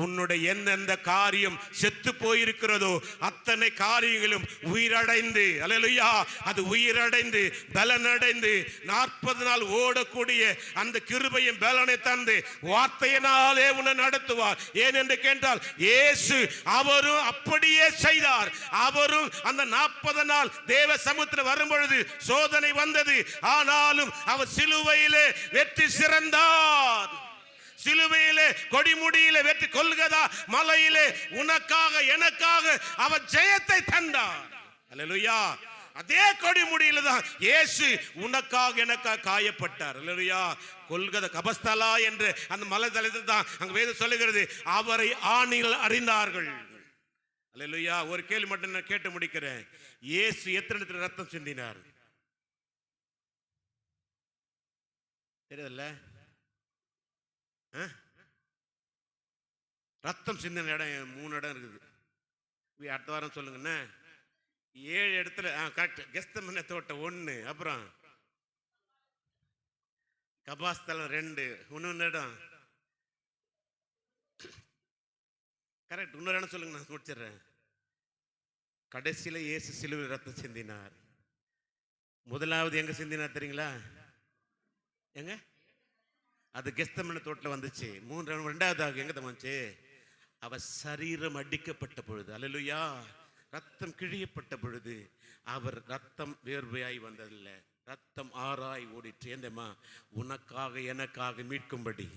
Speaker 2: உன்னுடைய எந்தெந்த காரியம் செத்து போயிருக்கிறதோ அத்தனை காரியங்களும் உயிரடைந்து, அல்லேலூயா, அது உயிரடைந்து பலனடைந்து 40 நாள் ஓடக்கூடிய அந்த கிருபையும் பலனை தந்து வார்த்தையினாலே உன்னை நடத்துவார். ஏனென்று கேட்டால் இயேசு அவரும் அப்படியே செய்தார். அவரும் அந்த 40 நாள் தேவ சமூகத்தில் வரும் பொழுது சோதனை வந்தது, ஆனாலும் அவர் சிலுவையிலே வெற்றி சிறந்தார். சிலுவையிலே கொடிமுடியிலே வெற்றி, கொல்கதா மலையிலே உனக்காக எனக்காக அவர் ஜெயத்தை தந்தார். அல்லேலூயா. அதே கொடிமுடியில தான் இயேசு உனக்காக எனக்காக காயப்பட்டார். அல்லேலூயா. கொல்கதா கபஸ்தலா என்று அந்த மலை தளத்தில் தான் அங்க வேதம் சொல்லுகிறது, அவரை ஆணிகள் அறிந்தார்கள். அல்லேலூயா. ஒரு கேள்வி மட்டும் நான் கேட்டு முடிக்கிறேன், இயேசு எத்தனை இடத்துல ரத்தம் சிந்தினார் தெரியல? ரத்தம் சிந்தின இடம் 3 இடம் இருக்குது. அடுத்த வாரம் சொல்லுங்கண்ணே. 7 இடத்துல கரெக்ட். கெத்செமனே தோட்டம் 1, அப்புறம் கபாஸ்தலம் 2, இன்னொன்று இடம் கரெக்ட். இன்னொரு இடம் சொல்லுங்க, நான் முடிச்சிடுறேன். கடைசியில் இயேசு சிலுவையில் ரத்தம் சிந்தினார். முதலாவது எங்க சிந்தினார் தெரியுங்களா? எங்க? அது கெத்செமனே தோட்டத்தில் வந்துச்சு. 2வது எங்க வந்துச்சு? அவர் சரீரம் அடிக்கப்பட்ட பொழுது, அல்லேலூயா, ரத்தம் கிழியப்பட்ட பொழுது அவர் ரத்தம் வேர்வையாய் வந்ததில்லை, ரத்தம் ஆறாய் ஓடிற்று. ஏந்தம்மா, உனக்காக எனக்காக மீட்கும்படி,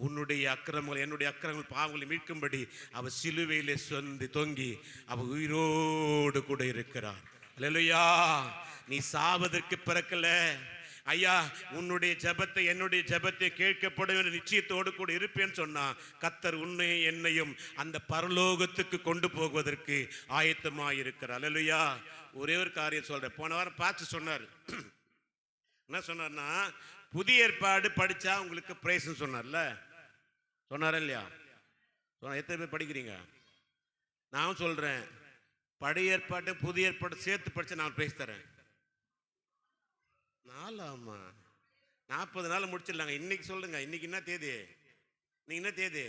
Speaker 2: உன்னுடைய அக்கிரமங்கள் என்னுடைய அக்கிரமங்கள் பாவங்களை மீட்கும்படி அவர் சிலுவையிலே தொங்கி அவர் உயிரோடு கூட இருக்கிறார். அல்லேலூயா. நீ சாவதற்கு பிறக்கல ஐயா. உன்னுடைய ஜெபத்தை என்னுடைய ஜெபத்தை கேட்கப்படும் நிச்சயத்தோடு கூட இருப்பேன்னு சொன்னா கர்த்தர் உன்னை என்னையும் அந்த பரலோகத்துக்கு கொண்டு போவதற்கு ஆயத்தமாயிருக்கிறார். அல்லேலூயா. ஒரே ஒரு காரியம் சொல்றேன். போன வாரம் பார்த்து சொன்னார். என்ன சொன்னார்னா, புதிய ஏற்பாடு படிச்சா உங்களுக்கு பிரைஸ் சொன்னார்ல, சொன்னார் இல்லையா? சொன்ன எத்தனை பேர் படிக்கிறீங்க? நான் சொல்றேன், பழைய ஏற்பாடு புதிய ஏற்பாடு சேர்த்து படிச்சா நான் பிரைஸ் தரேன். 4 40 நாள் முடிச்சிடலாங்க. இன்னைக்கு சொல்லுங்க, இன்னைக்கு என்ன தேதி? இன்னைக்கு என்ன தேதி?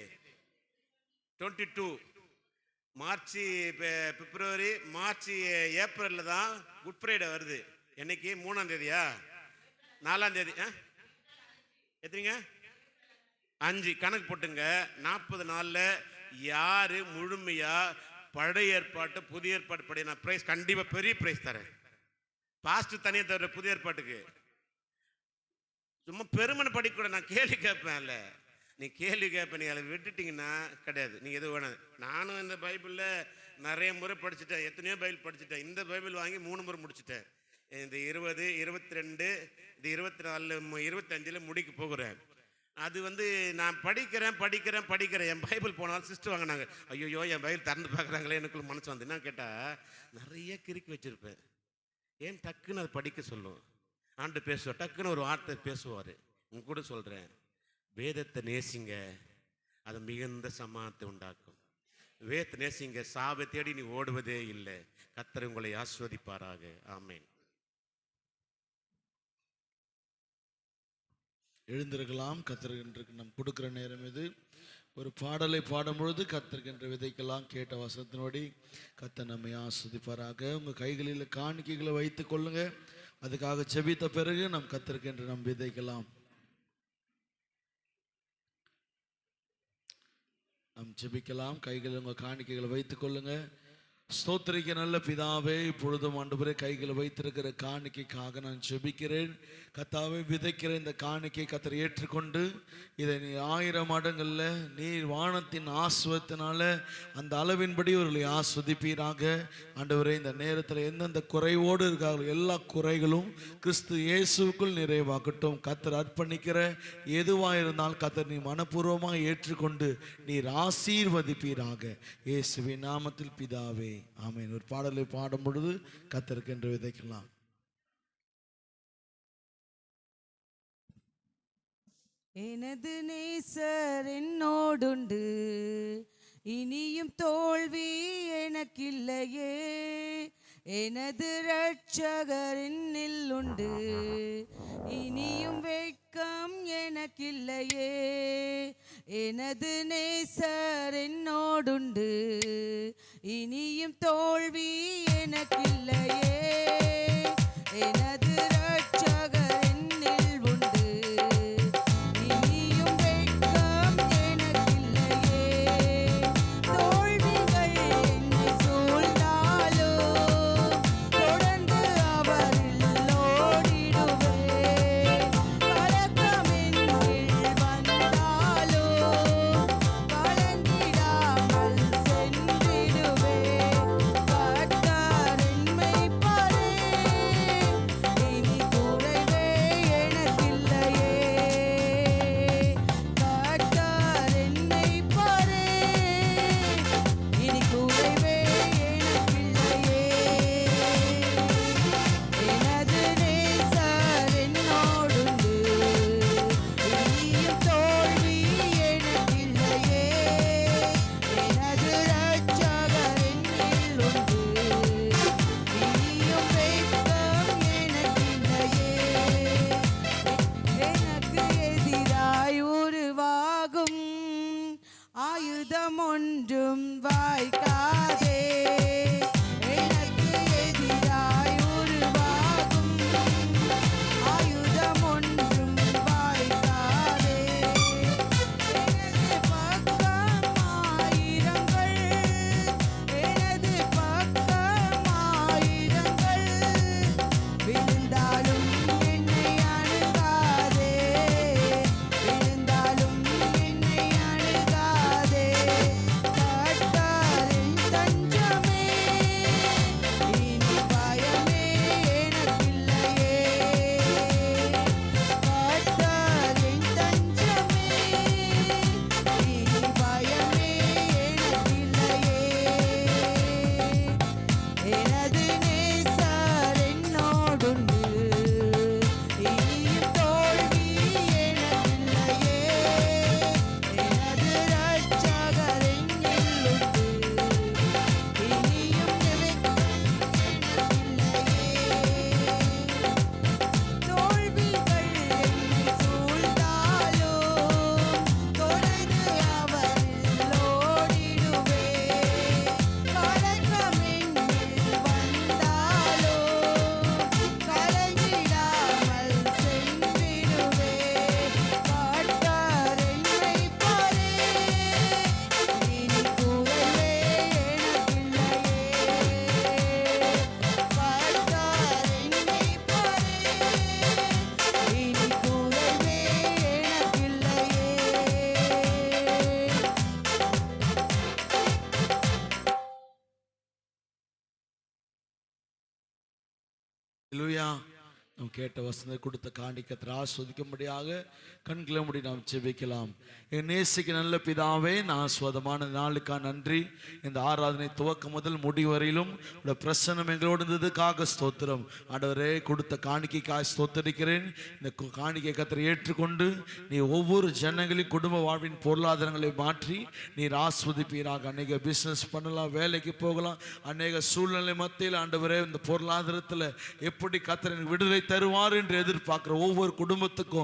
Speaker 2: 22. மார்ச், பிப்ரவரி, மார்ச், ஏப்ரலில் தான் குட் ஃப்ரைடே வருது. என்னைக்கு? 3ஆம் தேதியா 4ஆம் தேதி? எத்தனைங்க? 5 கணக்கு போட்டுங்க. 40 நாளில் யார் முழுமையாக பழைய ஏற்பாட்டு புதிய ஏற்பாடு படி நான் ப்ரைஸ் கண்டிப்பாக பெரிய ப்ரைஸ் தரேன். பாஸ்ட் தனியாக தவிர புதிய ஏற்பாட்டுக்கு சும்மா பெருமனை படிக்கூட. நான் கேள்வி கேட்பேன்ல, நீ கேள்வி கேட்பேன், நீ அதை விட்டுட்டிங்கன்னா கிடையாது. நீங்கள் எது வேணும். நானும் இந்த பைபிளில் நிறைய முறை படிச்சுட்டேன், எத்தனையோ பைபிள் படிச்சுட்டேன். இந்த பைபிள் வாங்கி 3 முறை முடிச்சுட்டேன். இந்த 20, 22, இந்த 24, 25 முடிக்க போகிறேன். அது நான் படிக்கிறேன். என் பைபிள் போனாலும் சிஸ்டர் வாங்கினாங்க. ஐயோ என் பைபிள் திறந்து பார்க்குறாங்களே எனக்குள்ள மனசு வந்து என்ன கேட்டால் நிறைய கிறுக்கி வச்சுருப்பேன். ஏன் டக்குன்னு அதை படிக்க சொல்லும். ஆண்டு பேசுவார், டக்குன்னு ஒரு வார்த்தை பேசுவார். உங்க கூட சொல்கிறேன், வேதத்தை நேசிங்க, அது மிகுந்த சமாதானத்தை உண்டாக்கும். வேதத்தை நேசிங்க, சாவை தேடி நீ ஓடுவதே இல்லை. கர்த்தர் உங்களை ஆசீர்வதிப்பாராக. ஆமென்.
Speaker 3: எழுந்திருக்கலாம். கர்த்தருக்கு நம் கொடுக்கிற நேரம் இது. ஒரு பாடலை பாடும் பொழுது கர்த்தருக்கென்று விதைக்கலாம். கேட்ட வசனத்தின்படி கர்த்தர் நம்மை ஆசீர்வதிப்பாராக. உங்கள் கைகளில் காணிக்கைகளை வைத்துக் கொள்ளுங்க. அதுக்காக செபித்த பிறகு நம் கர்த்தருக்கென்று நாம் விதைக்கலாம். நாம் ஜெபிக்கலாம். கைகளில் உங்கள் காணிக்கைகளை வைத்துக் கொள்ளுங்க. ஸ்தோத்திரிக்க நல்ல பிதாவே, இப்பொழுதும் ஆண்டவரே கைகளை வைத்திருக்கிற காணிக்கைக்காக நான் ஜெபிக்கிறேன். கர்த்தாவே, விதைக்கிற இந்த காணிக்கை கர்த்தர் ஏற்றுக்கொண்டு இதை நீ 1000 மடங்களில் நீர் வானத்தின் ஆசீர்வாதத்தினால அந்த அளவின்படி அவர்களை ஆஸ்வதிப்பீராக. ஆண்டவரே, இந்த நேரத்தில் எந்தெந்த குறைவோடு இருக்காங்களோ எல்லா குறைகளும் கிறிஸ்து இயேசுக்குள் நிறைவாகட்டும். கர்த்தர் அர்ப்பணிக்கிற எதுவாக இருந்தால் கர்த்தர் நீ மனப்பூர்வமாக ஏற்றுக்கொண்டு நீர் ஆசீர்வதிப்பீராக. இயேசுவின் நாமத்தில் பிதாவே, ஆமென். ஒரு பாடலை பாடும் பொழுது கர்த்தருக்கு என்று விதைக்கலாம்.
Speaker 4: எனது நேசர் என்னோடுண்டு, இனியும் தோல்வி எனக்கில்லையே. எனது இரட்சகர் என்னில் உண்டு, இனியும் வெட்கம் எனக்கில்லையே. எனது நேசர் என்னோடுண்டு, இனியும் தோல்வி எனக்கில்லையே. எனது இரட்சகர் என்னில் உண்டு, இனியும் வெட்கம் எனக்கில்லையே. தோல்விகள் என்னை சூழ்ந்தாலும் தொடர்ந்து அவரில் ஓடிடுவேன். கலக்கம் என் கீழ் வந்தாலும் கலங்கிடாமல் சென்றிடுவேன். கர்த்தர் என் மேய்ப்பரே, இனி குறைவே எனக்கில்லையே. கர்த்தர் என் மேய்ப்பரே, இனி குறைவே எனக்கில்லையே. எனது நேசர் என்னோடுண்டு, இனியும் தோல்வி எனக்கில்லையே. எனது இரட்சகர் என்னில் உண்டு, இனியும் வெட்கம் எனக்கில்லையே. எனக்கு எதிராய் உருவாகும் ஆயுதம் ஒன்றும் வாய்க்காதே. எனக்கு எதிராய் உருவாகும் ஆயுதம் ஒன்றும் வாய்க்காதே. எனது பக்கம் ஆயிரங்கள், எனது பக்கம் ஆயிரங்கள் விழுந்தாலும் என்னை அணுகாதே. விழுந்தாலும் என்னை அணுகாதே. கர்த்தர் என்
Speaker 3: லூயா நாம் கேட்ட வசனத்தை கொடுத்த காணிக்கத்தை ஆஸ்வதிக்கும்படியாக கண்களை மூடி நாம் ஜெபிக்கலாம். என் நேசிக்க நல்ல பிதாவே, நான் ஆஸ்வாதமான நாளுக்காக நன்றி. இந்த ஆராதனை துவக்கம் முதல் முடிவு வரையிலும் உடைய பிரசன்னம் எங்களோடு இருந்ததுக்காக ஸ்தோத்திரம். ஆண்டவரே, கொடுத்த காணிக்கைக்காக ஸ்தோத்தரிக்கிறேன். இந்த காணிக்கை கர்த்தர் ஏற்றுக்கொண்டு நீ ஒவ்வொரு ஜனங்களின் குடும்ப வாழ்வின் பொருளாதாரங்களை மாற்றி நீர் ஆஸ்வதிப்பீராக. அநேக பிஸ்னஸ் பண்ணலாம், வேலைக்கு போகலாம், அநேக சூழ்நிலை மத்தியில் ஆண்டவரே இந்த பொருளாதாரத்தில் எப்படி கர்த்தர் எனக்கு விடுதலை தருவார் என்று எதிர்பார்க்கிற ஒவ்வொரு குடும்பத்துக்கும்